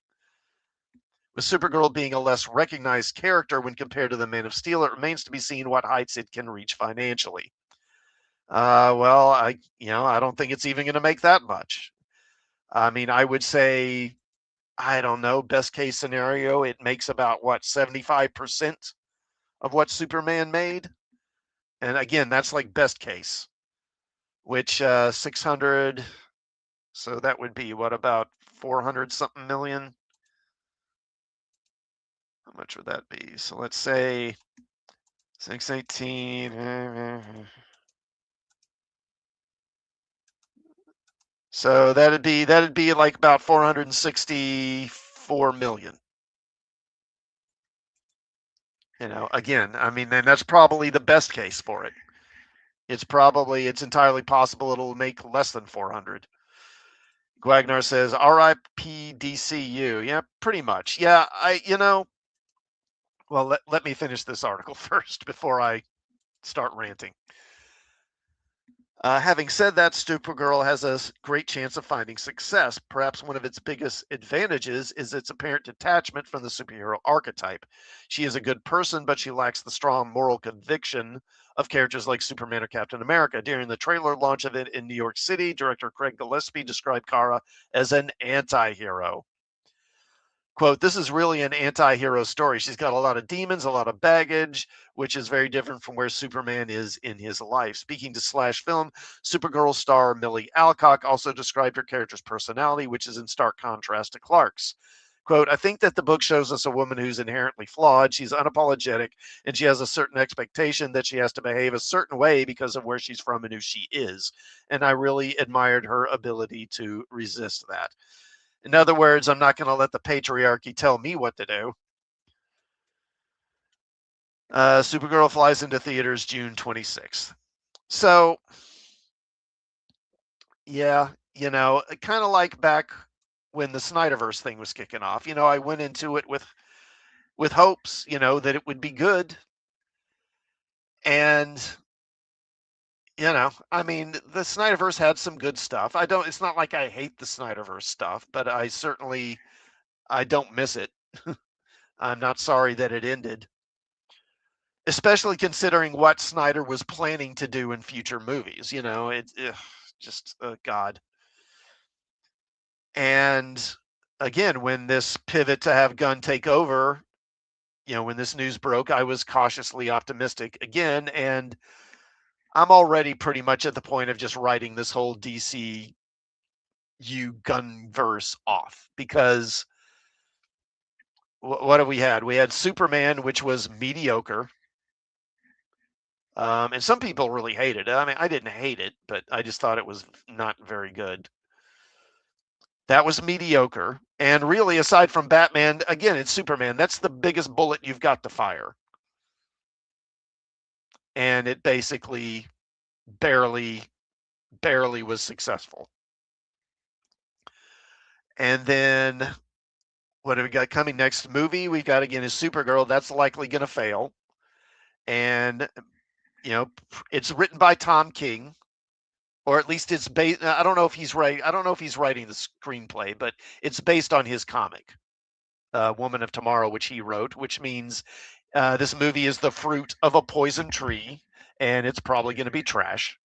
With Supergirl being a less recognized character when compared to the Man of Steel, it remains to be seen what heights it can reach financially. Well, I don't think it's even going to make that much. I mean, I would say, I don't know, best case scenario, it makes about 75% of what Superman made. And again, that's like best case, which 600, so that would be what, about 400 something million? How much would that be? So let's say 618. So that'd be like about 464 million. Again, I mean, then that's probably the best case for it. It's entirely possible it'll make less than 400. Guagnar says, RIP DCU. Yeah, pretty much. Yeah, well, let me finish this article first before I start ranting. Having said that, Supergirl has a great chance of finding success. Perhaps one of its biggest advantages is its apparent detachment from the superhero archetype. She is a good person, but she lacks the strong moral conviction of characters like Superman or Captain America. During the trailer launch of it in New York City, director Craig Gillespie described Kara as an anti-hero. Quote, this is really an anti-hero story. She's got a lot of demons, a lot of baggage, which is very different from where Superman is in his life. Speaking to Slash Film, Supergirl star Millie Alcock also described her character's personality, which is in stark contrast to Clark's. Quote, I think that the book shows us a woman who's inherently flawed. She's unapologetic, and she has a certain expectation that she has to behave a certain way because of where she's from and who she is. And I really admired her ability to resist that. In other words, I'm not going to let the patriarchy tell me what to do. Supergirl flies into theaters June 26th. So, yeah, kind of like back when the Snyderverse thing was kicking off. I went into it with hopes, that it would be good. And, I mean, the Snyderverse had some good stuff. It's not like I hate the Snyderverse stuff, but I don't miss it. I'm not sorry that it ended, especially considering what Snyder was planning to do in future movies. Just God. And again, when this pivot to have Gunn take over, when this news broke, I was cautiously optimistic again, and I'm already pretty much at the point of just writing this whole DCU Gunn verse off, because what have we had? We had Superman, which was mediocre. And some people really hated it. I mean, I didn't hate it, but I just thought it was not very good. That was mediocre. And really, aside from Batman, again, it's Superman. That's the biggest bullet you've got to fire. And it basically barely was successful. And then what have we got coming next? Movie we got again is Supergirl. That's likely going to fail. And it's written by Tom King. or at least it's based. I don't know if he's right. I don't know if he's writing the screenplay, but it's based on his comic, Woman of Tomorrow, which he wrote, which means this movie is the fruit of a poison tree, and it's probably going to be trash.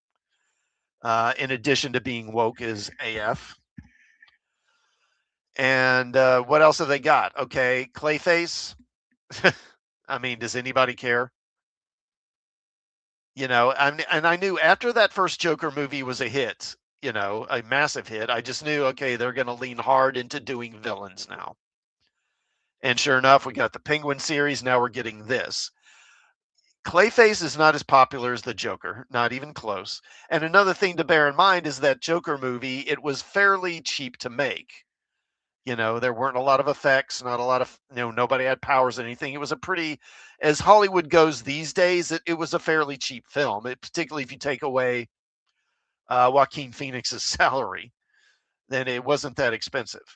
In addition to being woke as AF. And what else have they got? Okay, Clayface. I mean, does anybody care? You know, and I knew after that first Joker movie was a hit, you know, a massive hit, I just knew, okay, they're going to lean hard into doing villains now. And sure enough, we got the Penguin series. Now we're getting this. Clayface is not as popular as the Joker, not even close. And another thing to bear in mind is that Joker movie, it was fairly cheap to make. You know, there weren't a lot of effects, not a lot of, you know, nobody had powers or anything. It was a pretty, as Hollywood goes these days, it was a fairly cheap film, particularly if you take away Joaquin Phoenix's salary, then it wasn't that expensive.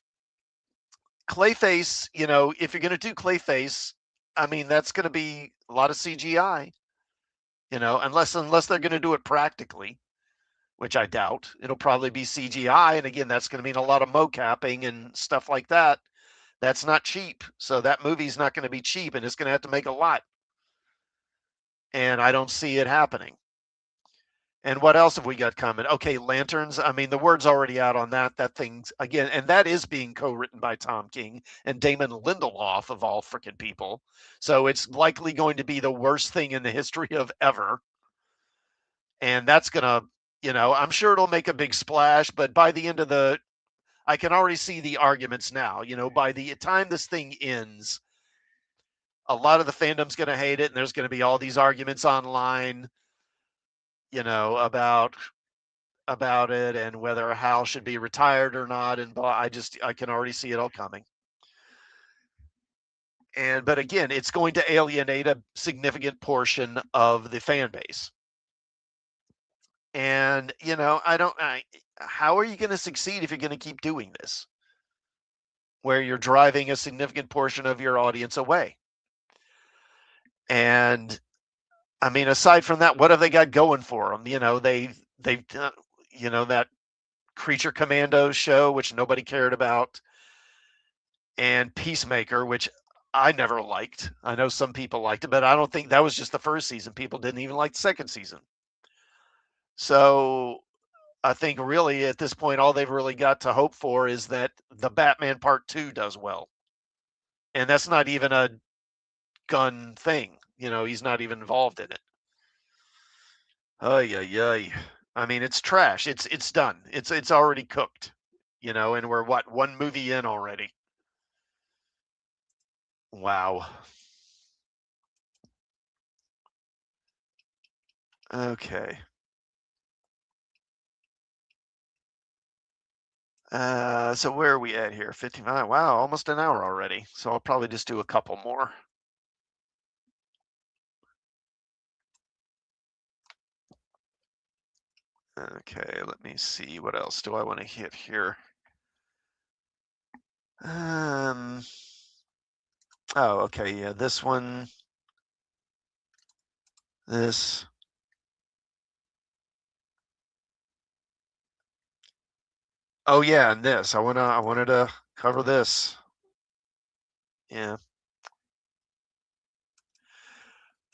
Clayface, you know, if you're going to do Clayface, I mean, that's going to be a lot of CGI, you know, unless they're going to do it practically, which I doubt. It'll probably be CGI. And again, that's going to mean a lot of mocapping and stuff like that. That's not cheap. So that movie's not going to be cheap, and it's going to have to make a lot. And I don't see it happening. And what else have we got coming? Okay, Lanterns. I mean, the word's already out on that. That thing's, again, and that is being co-written by Tom King and Damon Lindelof, of all freaking people. So it's likely going to be the worst thing in the history of ever. And that's going to, you know, I'm sure it'll make a big splash, but by the end of I can already see the arguments now. You know, by the time this thing ends, a lot of the fandom's going to hate it, and there's going to be all these arguments online, you know, about it and whether Hal should be retired or not. And I can already see it all coming. But again, it's going to alienate a significant portion of the fan base. And, you know, how are you going to succeed if you're going to keep doing this, where you're driving a significant portion of your audience away? And I mean, aside from that, what have they got going for them? You know, they've you know, that Creature Commandos show, which nobody cared about, and Peacemaker, which I never liked. I know some people liked it, but I don't think that was just the first season. People didn't even like the second season. So I think really at this point, all they've really got to hope for is that the Batman Part 2 does well. And that's not even a gun thing. You know, he's not even involved in it. Ay, ay, ay. I mean, it's trash. It's done. It's already cooked. You know, and we're one movie in already. Wow. Okay. So where are we at here? 55. Wow, almost an hour already. So I'll probably just do a couple more. Okay, let me see. What else do I want to hit here? Oh, okay, yeah, this one. This. Oh yeah, and this. I wanted to cover this. Yeah.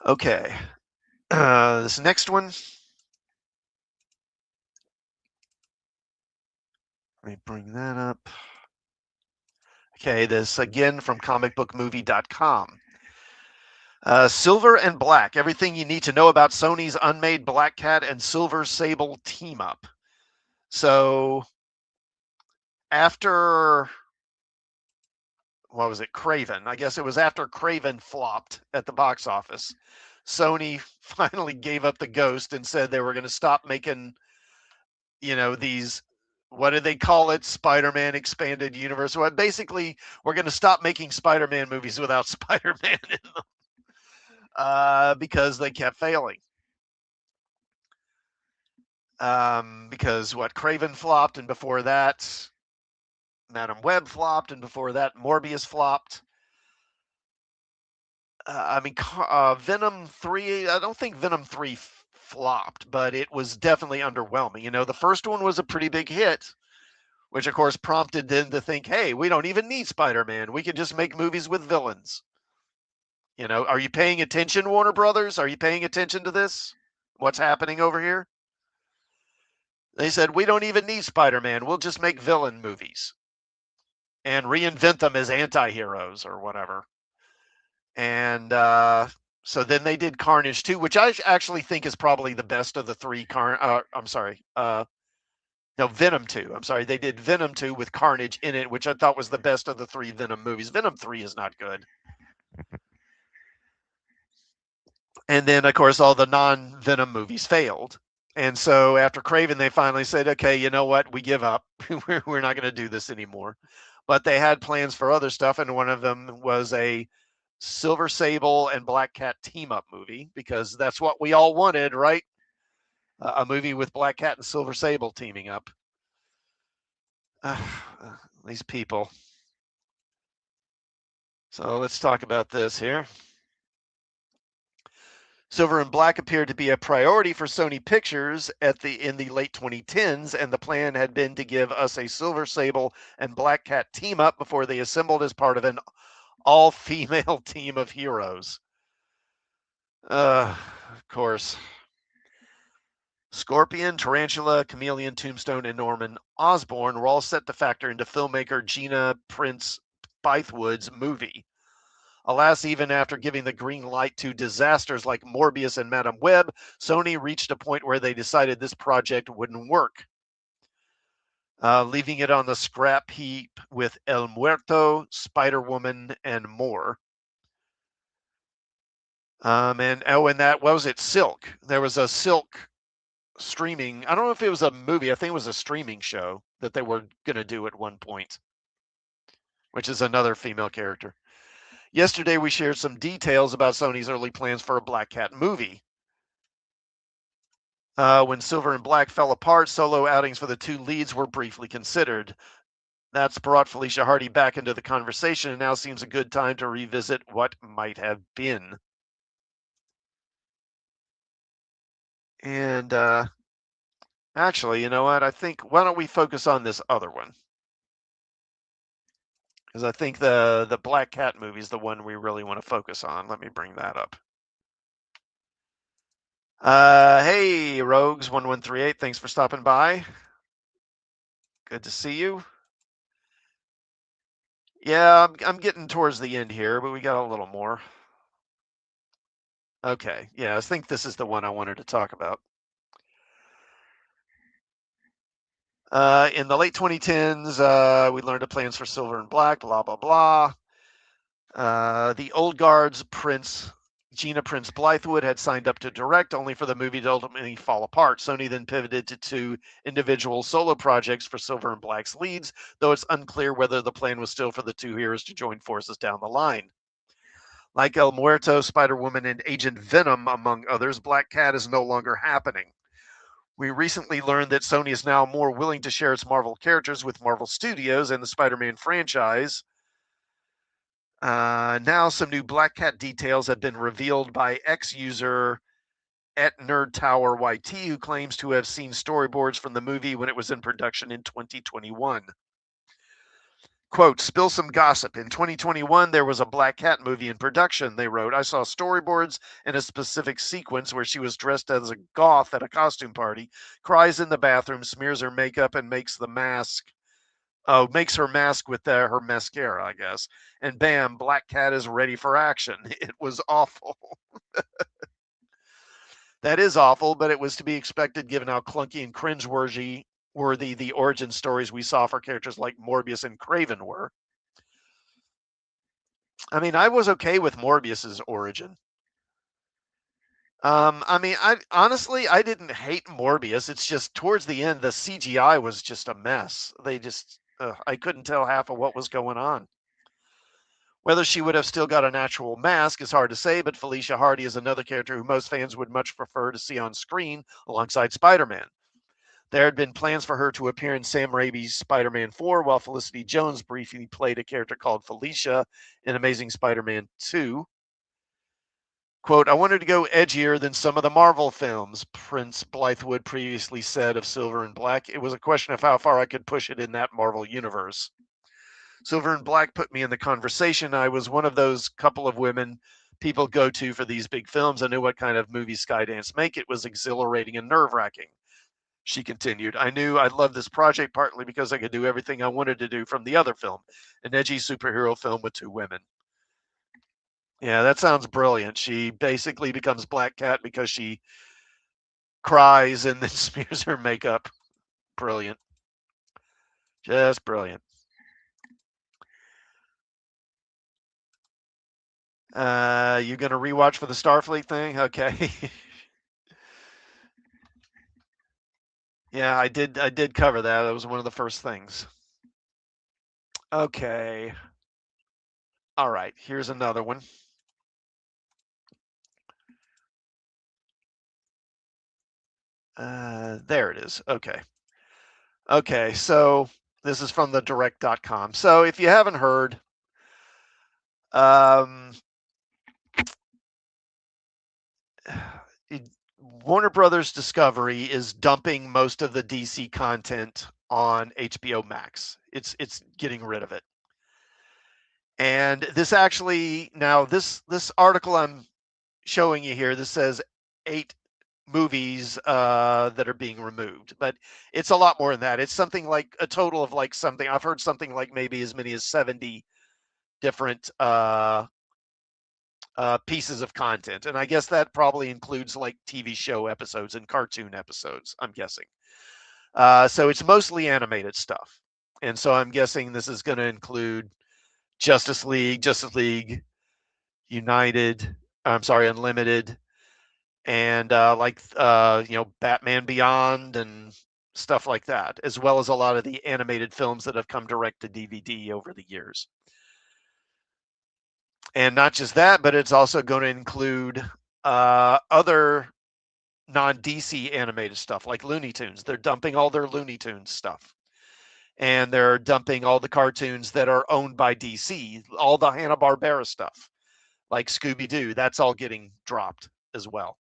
Okay. This next one. Let me bring that up. Okay, this again from comicbookmovie.com. Silver and Black, everything you need to know about Sony's unmade Black Cat and Silver Sable team up. So after, what was it, Kraven? I guess it was after Kraven flopped at the box office. Sony finally gave up the ghost and said they were going to stop making, you know, these, what did they call it? Spider-Man expanded universe. Well, basically, we're going to stop making Spider-Man movies without Spider-Man in them because they kept failing. Because what, Kraven flopped, and before that, Madam Web flopped, and before that, Morbius flopped. I mean, Venom 3, I don't think Venom 3 flopped, but it was definitely underwhelming. You know, the first one was a pretty big hit, which of course prompted them to think, hey, we don't even need Spider-Man. We can just make movies with villains. You know, are you paying attention, Warner Brothers? Are you paying attention to this? What's happening over here? They said, we don't even need Spider-Man. We'll just make villain movies and reinvent them as anti-heroes or whatever. And so then they did Carnage 2, which I actually think is probably the best of the three. Venom 2. I'm sorry. They did Venom 2 with Carnage in it, which I thought was the best of the three Venom movies. Venom 3 is not good. And then, of course, all the non-Venom movies failed. And so after Craven, they finally said, okay, you know what? We give up. We're not going to do this anymore. But they had plans for other stuff, and one of them was a Silver Sable and Black Cat team-up movie, because that's what we all wanted, right? A movie with Black Cat and Silver Sable teaming up. These people. So let's talk about this here. Silver and Black appeared to be a priority for Sony Pictures in the late 2010s, and the plan had been to give us a Silver Sable and Black Cat team up before they assembled as part of an all-female team of heroes. Of course. Scorpion, Tarantula, Chameleon, Tombstone, and Norman Osborn were all set to factor into filmmaker Gina Prince Bythewood's movie. Alas, even after giving the green light to disasters like Morbius and Madame Web, Sony reached a point where they decided this project wouldn't work, leaving it on the scrap heap with El Muerto, Spider-Woman, and more. And that, what was it? Silk. There was a Silk streaming. I don't know if it was a movie. I think it was a streaming show that they were going to do at one point, which is another female character. Yesterday, we shared some details about Sony's early plans for a Black Cat movie. When Silver and Black fell apart, solo outings for the two leads were briefly considered. That's brought Felicia Hardy back into the conversation, and now seems a good time to revisit what might have been. And actually, you know what? I think, why don't we focus on this other one? Because I think the Black Cat movie is the one we really want to focus on. Let me bring that up. Hey, Rogues1138, thanks for stopping by. Good to see you. Yeah, I'm getting towards the end here, but we got a little more. Okay, yeah, I think this is the one I wanted to talk about. In the late 2010s, we learned of plans for Silver and Black, blah, blah, blah. The Old Guard's Gina Prince Bythewood had signed up to direct, only for the movie to ultimately fall apart. Sony then pivoted to two individual solo projects for Silver and Black's leads, though it's unclear whether the plan was still for the two heroes to join forces down the line. Like El Muerto, Spider-Woman, and Agent Venom, among others, Black Cat is no longer happening. We recently learned that Sony is now more willing to share its Marvel characters with Marvel Studios and the Spider-Man franchise. Now some new Black Cat details have been revealed by ex-user @NerdTowerYT, who claims to have seen storyboards from the movie when it was in production in 2021. Quote, spill some gossip. In 2021, there was a Black Cat movie in production, they wrote. I saw storyboards in a specific sequence where she was dressed as a goth at a costume party, cries in the bathroom, smears her makeup, and makes her mask with her mascara, I guess. And bam, Black Cat is ready for action. It was awful. That is awful, but it was to be expected given how clunky and cringeworthy the origin stories we saw for characters like Morbius and Craven were. I mean, I was okay with Morbius's origin. I honestly didn't hate Morbius. It's just towards the end, the CGI was just a mess. I couldn't tell half of what was going on. Whether she would have still got a natural mask is hard to say, but Felicia Hardy is another character who most fans would much prefer to see on screen alongside Spider-Man. There had been plans for her to appear in Sam Raimi's Spider-Man 4, while Felicity Jones briefly played a character called Felicia in Amazing Spider-Man 2. Quote, I wanted to go edgier than some of the Marvel films, Prince Blythewood previously said of Silver and Black. It was a question of how far I could push it in that Marvel universe. Silver and Black put me in the conversation. I was one of those couple of women people go to for these big films. I knew what kind of movie Skydance make. It was exhilarating and nerve-wracking. She continued, I knew I'd love this project partly because I could do everything I wanted to do from the other film, an edgy superhero film with two women. Yeah, that sounds brilliant. She basically becomes Black Cat because she cries and then smears her makeup. Brilliant. Just brilliant. You gonna rewatch for the Starfleet thing? Okay. Yeah, I did cover that. That was one of the first things. Okay. All right, here's another one. There it is. Okay. Okay, so this is from the direct.com. So if you haven't heard, Warner Brothers Discovery is dumping most of the DC content on HBOMax. It's getting rid of it. And this actually, now this article I'm showing you here, this says 8 movies that are being removed, but it's a lot more than that. It's something like a total of like something, I've heard something like maybe as many as 70 different pieces of content. And I guess that probably includes like TV show episodes and cartoon episodes, I'm guessing. So it's mostly animated stuff. And so I'm guessing this is going to include Justice League United, I'm sorry, Unlimited, and Batman Beyond and stuff like that, as well as a lot of the animated films that have come direct to DVD over the years. And not just that, but it's also going to include other non-DC animated stuff like Looney Tunes. They're dumping all their Looney Tunes stuff. And they're dumping all the cartoons that are owned by DC, all the Hanna-Barbera stuff, like Scooby-Doo. That's all getting dropped as well.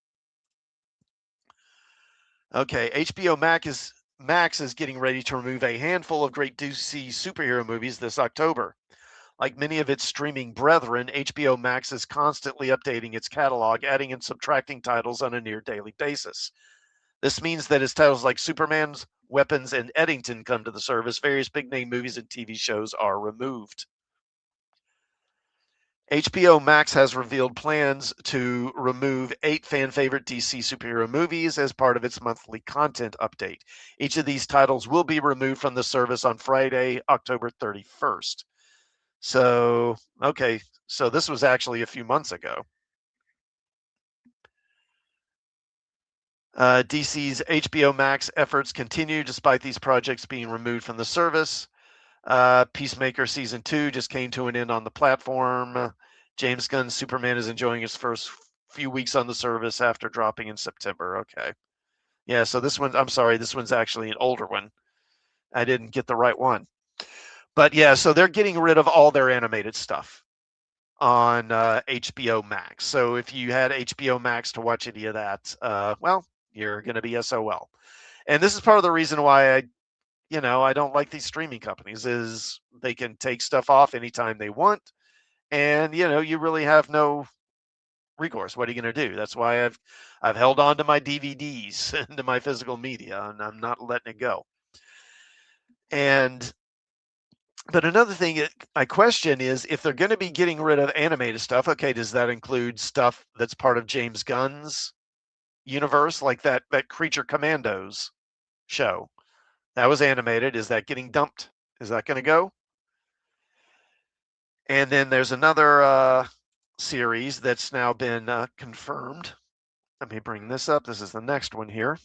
Okay, HBO Max is getting ready to remove a handful of great DC superhero movies this October. Like many of its streaming brethren, HBO Max is constantly updating its catalog, adding and subtracting titles on a near daily basis. This means that as titles like Superman's, Weapons, and Eddington come to the service, various big-name movies and TV shows are removed. HBO Max has revealed plans to remove 8 fan-favorite DC superhero movies as part of its monthly content update. Each of these titles will be removed from the service on Friday, October 31st. So, okay, so this was actually a few months ago. DC's HBO Max efforts continue despite these projects being removed from the service. Peacemaker Season 2 just came to an end on the platform. James Gunn's Superman is enjoying his first few weeks on the service after dropping in September. Okay. Yeah, so this one, I'm sorry, this one's actually an older one. I didn't get the right one. But yeah, so they're getting rid of all their animated stuff on HBO Max. So if you had HBO Max to watch any of that, well, you're going to be SOL. And this is part of the reason why I don't like these streaming companies is they can take stuff off anytime they want. And, you really have no recourse. What are you going to do? That's why I've held on to my DVDs and to my physical media, and I'm not letting it go. But another thing I question is if they're going to be getting rid of animated stuff, okay, does that include stuff that's part of James Gunn's universe, like that Creature Commandos show? That was animated. Is that getting dumped? Is that going to go? And then there's another series that's now been confirmed. Let me bring this up. This is the next one here.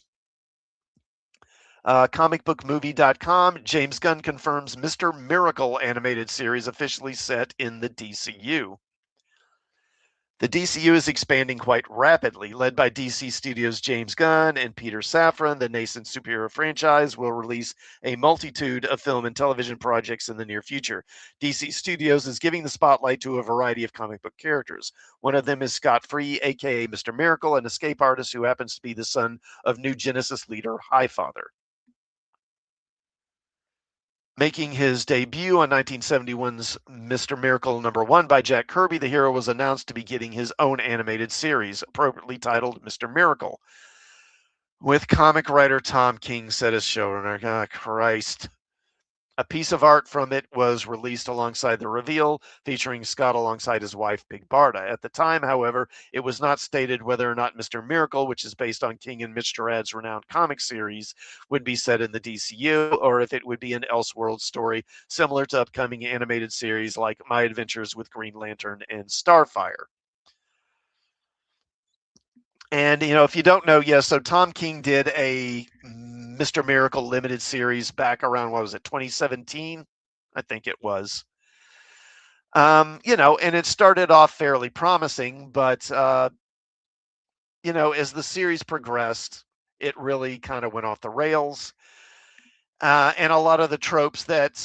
Comicbookmovie.com, James Gunn confirms Mr. Miracle animated series officially set in the DCU. The DCU is expanding quite rapidly. Led by DC Studios' James Gunn and Peter Safran, the nascent superhero franchise will release a multitude of film and television projects in the near future. DC Studios is giving the spotlight to a variety of comic book characters. One of them is Scott Free, aka Mr. Miracle, an escape artist who happens to be the son of New Genesis leader Highfather. Making his debut on 1971's Mr. Miracle #1 by Jack Kirby, the hero was announced to be getting his own animated series, appropriately titled Mr. Miracle, with comic writer Tom King set as showrunner. Oh, Christ. A piece of art from it was released alongside the reveal, featuring Scott alongside his wife, Big Barda. At the time, however, it was not stated whether or not Mr. Miracle, which is based on King and Mitch Gerads' renowned comic series, would be set in the DCU, or if it would be an Elseworld story similar to upcoming animated series like My Adventures with Green Lantern and Starfire. And, if you don't know, so Tom King did a Mr. Miracle limited series back around, 2017? I think it was. And it started off fairly promising, but, as the series progressed, it really kind of went off the rails. And a lot of the tropes that,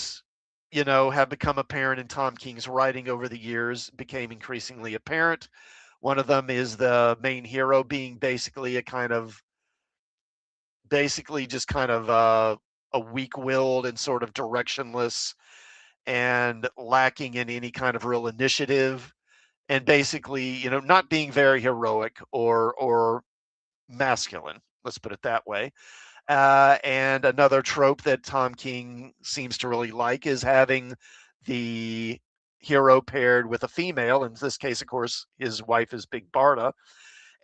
have become apparent in Tom King's writing over the years became increasingly apparent. One of them is the main hero being basically a weak-willed and sort of directionless and lacking in any kind of real initiative, and basically, not being very heroic or masculine. Let's put it that way. And another trope that Tom King seems to really like is having the hero paired with a female. In this case, of course, his wife is Big Barda,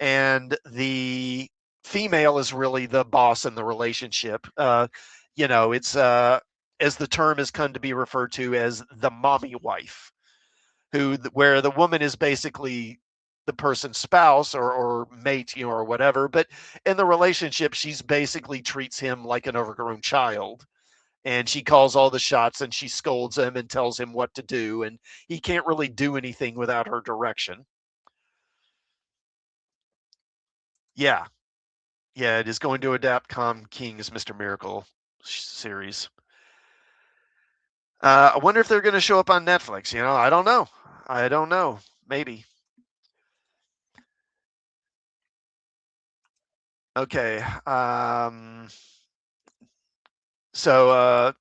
and the female is really the boss in the relationship. It's as the term has come to be referred to as the mommy wife, where the woman is basically the person's spouse or mate, or whatever. But in the relationship, she's basically treats him like an overgrown child. And she calls all the shots, and she scolds him and tells him what to do. And he can't really do anything without her direction. Yeah. Yeah, it is going to adapt Tom King's Mr. Miracle series. I wonder if they're going to show up on Netflix. I don't know. Maybe. Okay. So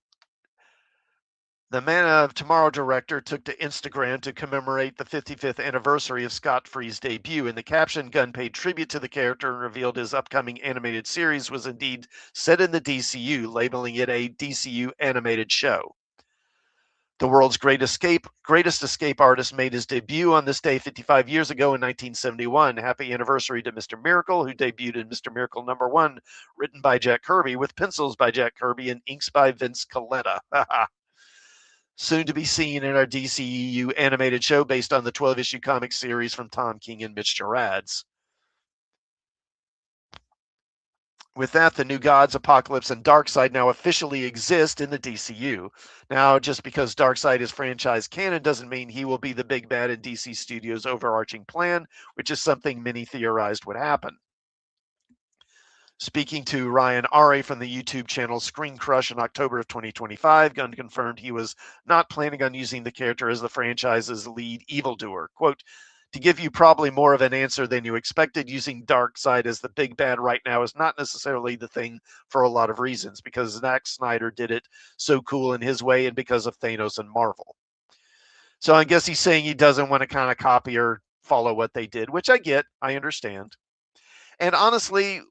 the Man of Tomorrow director took to Instagram to commemorate the 55th anniversary of Scott Free's debut. In the caption, Gunn paid tribute to the character and revealed his upcoming animated series was indeed set in the DCU, labeling it a DCU animated show. The world's greatest escape artist made his debut on this day 55 years ago in 1971. Happy anniversary to Mr. Miracle, who debuted in Mr. Miracle #1, written by Jack Kirby, with pencils by Jack Kirby and inks by Vince Colletta. Soon to be seen in our DCU animated show based on the 12-issue comic series from Tom King and Mitch Gerads. With that, the New Gods, Apocalypse, and Darkseid now officially exist in the DCU. Now, just because Darkseid is franchise canon doesn't mean he will be the big bad in DC Studios' overarching plan, which is something many theorized would happen. Speaking to Ryan Ari from the YouTube channel Screen Crush in October of 2025, Gunn confirmed he was not planning on using the character as the franchise's lead evildoer. Quote, to give you probably more of an answer than you expected, using Darkseid as the big bad right now is not necessarily the thing for a lot of reasons, because Zack Snyder did it so cool in his way and because of Thanos and Marvel. So I guess he's saying he doesn't want to kind of copy or follow what they did, which I get, I understand. And honestly,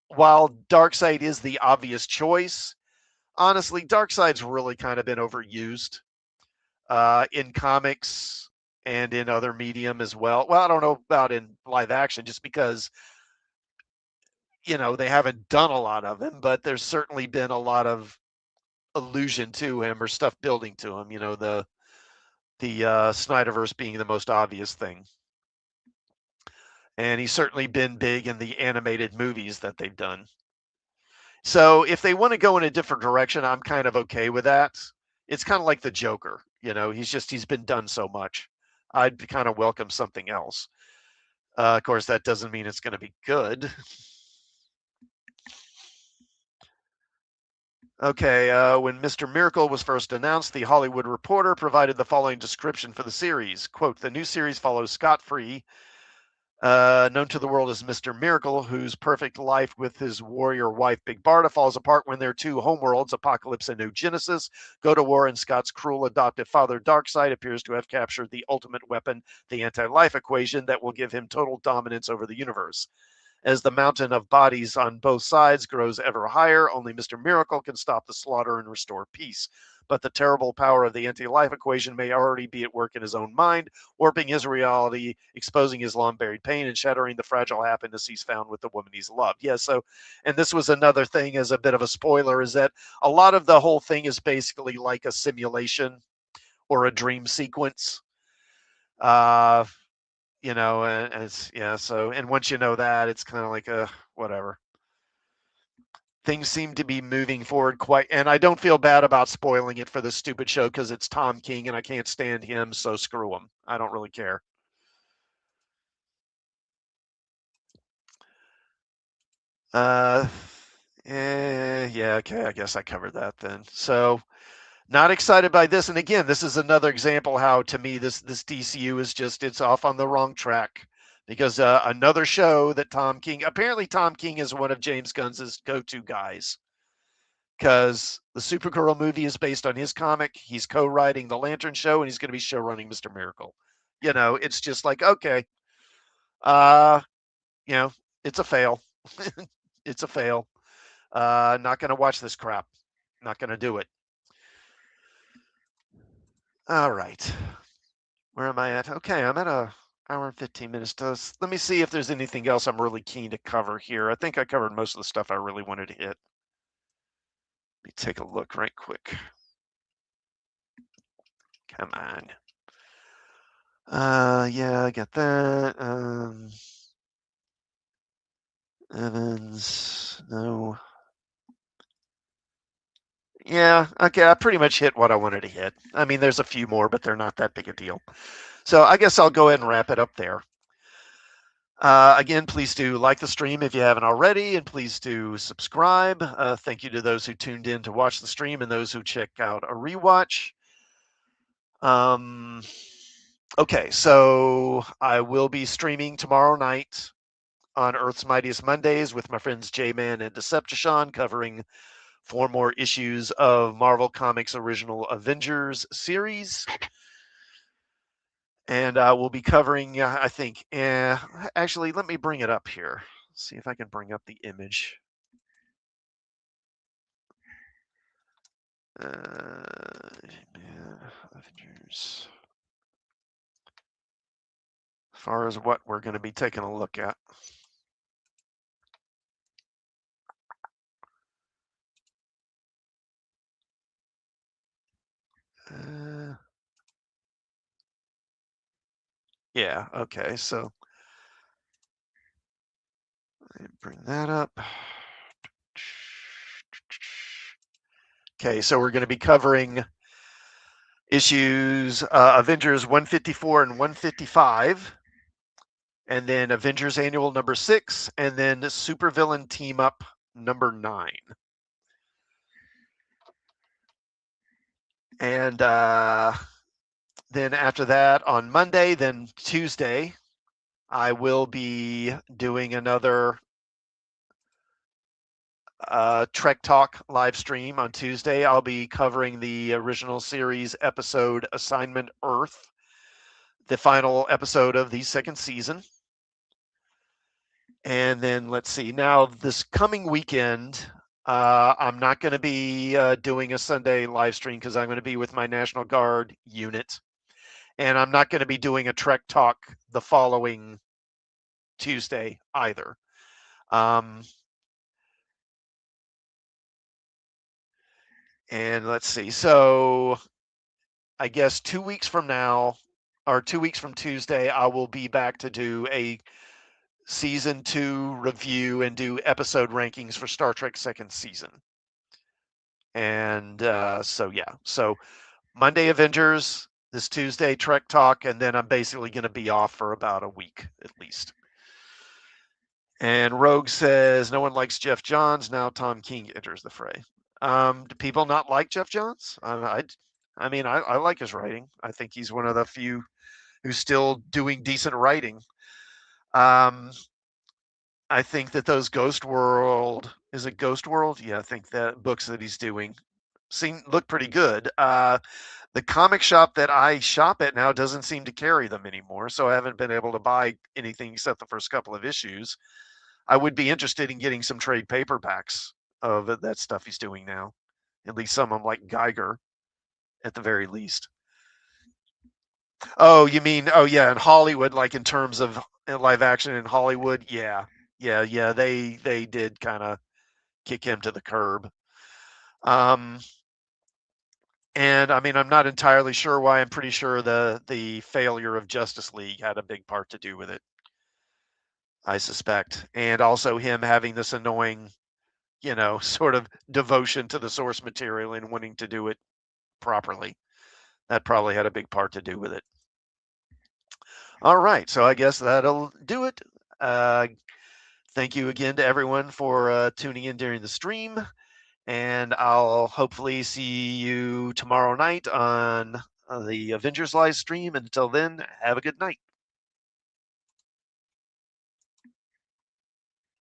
while Darkseid is the obvious choice, honestly, Darkseid's really kind of been overused in comics and in other medium as well. Well, I don't know about in live action, just because, they haven't done a lot of him, but there's certainly been a lot of allusion to him or stuff building to him, the Snyderverse being the most obvious thing. And he's certainly been big in the animated movies that they've done. So if they want to go in a different direction, I'm kind of okay with that. It's kind of like the Joker, he's been done so much. I'd kind of welcome something else. Of course, that doesn't mean it's going to be good. Okay, when Mr. Miracle was first announced, The Hollywood Reporter provided the following description for the series. Quote, the new series follows Scott Free, known to the world as Mr. Miracle, whose perfect life with his warrior wife, Big Barda, falls apart when their two homeworlds, Apocalypse and New Genesis, go to war, and Scott's cruel adoptive father, Darkseid, appears to have captured the ultimate weapon, the anti-life equation, that will give him total dominance over the universe. As the mountain of bodies on both sides grows ever higher, only Mr. Miracle can stop the slaughter and restore peace. But the terrible power of the anti-life equation may already be at work in his own mind, warping his reality, exposing his long-buried pain, and shattering the fragile happiness he's found with the woman he's loved. Yeah, so, and this was another thing as a bit of a spoiler, is that a lot of the whole thing is basically like a simulation or a dream sequence. You know, and it's, yeah, so, and once you know that, it's kind of like whatever. Things seem to be moving forward quite, and I don't feel bad about spoiling it for this stupid show because it's Tom King and I can't stand him, so screw him. I don't really care. Yeah, okay, I guess I covered that then. So, not excited by this, and again, this is another example how, to me, this DCU is just, it's off on the wrong track. Because another show that Tom King is one of James Gunn's go-to guys. Because the Supergirl movie is based on his comic. He's co-writing the Lantern show, and he's going to be show-running Mr. Miracle. You know, it's just like, okay, you know, it's a fail. It's a fail. Not going to watch this crap. Not going to do it. All right. Where am I at? Okay, I'm at a hour and 15 minutes. Let me see if there's anything else I'm really keen to cover here. I think I covered most of the stuff I really wanted to hit. Let me take a look right quick. Come on. Yeah, I got that. Evans, no. Yeah, okay, I pretty much hit what I wanted to hit. I mean, there's a few more, but they're not that big a deal. So I guess I'll go ahead and wrap it up there. Again, please do like the stream if you haven't already, and please do subscribe. Thank you to those who tuned in to watch the stream and those who check out a rewatch. Okay, so I will be streaming tomorrow night on Earth's Mightiest Mondays with my friends J-Man and Decepticon, covering 4 more issues of Marvel Comics Original Avengers series. And we'll be covering, I think, actually, let me bring it up here. See if I can bring up the image. Avengers. As far as what we're going to be taking a look at. Yeah, okay, so let me bring that up. Okay, so we're going to be covering issues Avengers 154 and 155, and then Avengers Annual number 6, and then Supervillain Team Up number 9. And then after that, on Monday, then Tuesday, I will be doing another Trek Talk live stream on Tuesday. I'll be covering the original series episode Assignment Earth, the final episode of the 2nd season. And then let's see, now this coming weekend, I'm not going to be doing a Sunday live stream because I'm going to be with my National Guard unit. And I'm not going to be doing a Trek Talk the following Tuesday either. And let's see, so I guess 2 weeks from now, or 2 weeks from Tuesday, I will be back to do a season 2 review and do episode rankings for Star Trek 2nd season. And so yeah, so Monday Avengers, this Tuesday Trek Talk, and then I'm basically going to be off for about a week at least. And Rogue says, no one likes Jeff Johns. Now Tom King enters the fray. Do people not like Jeff Johns? I mean, I like his writing. I think he's one of the few who's still doing decent writing. I think that those Ghost World, is it Ghost World? Yeah, I think that books that he's doing look pretty good. The comic shop that I shop at now doesn't seem to carry them anymore, so I haven't been able to buy anything except the first couple of issues. I would be interested in getting some trade paperbacks of that stuff he's doing now. At least some of them, like Geiger, at the very least. Oh, you mean, oh yeah, in Hollywood, like in terms of live action in Hollywood, yeah. They did kind of kick him to the curb. And I mean, I'm not entirely sure why. I'm pretty sure the failure of Justice League had a big part to do with it, I suspect. And also him having this annoying, sort of devotion to the source material and wanting to do it properly. That probably had a big part to do with it. All right, so I guess that'll do it. Thank you again to everyone for tuning in during the stream. And I'll hopefully see you tomorrow night on the Avengers live stream. Until then, have a good night.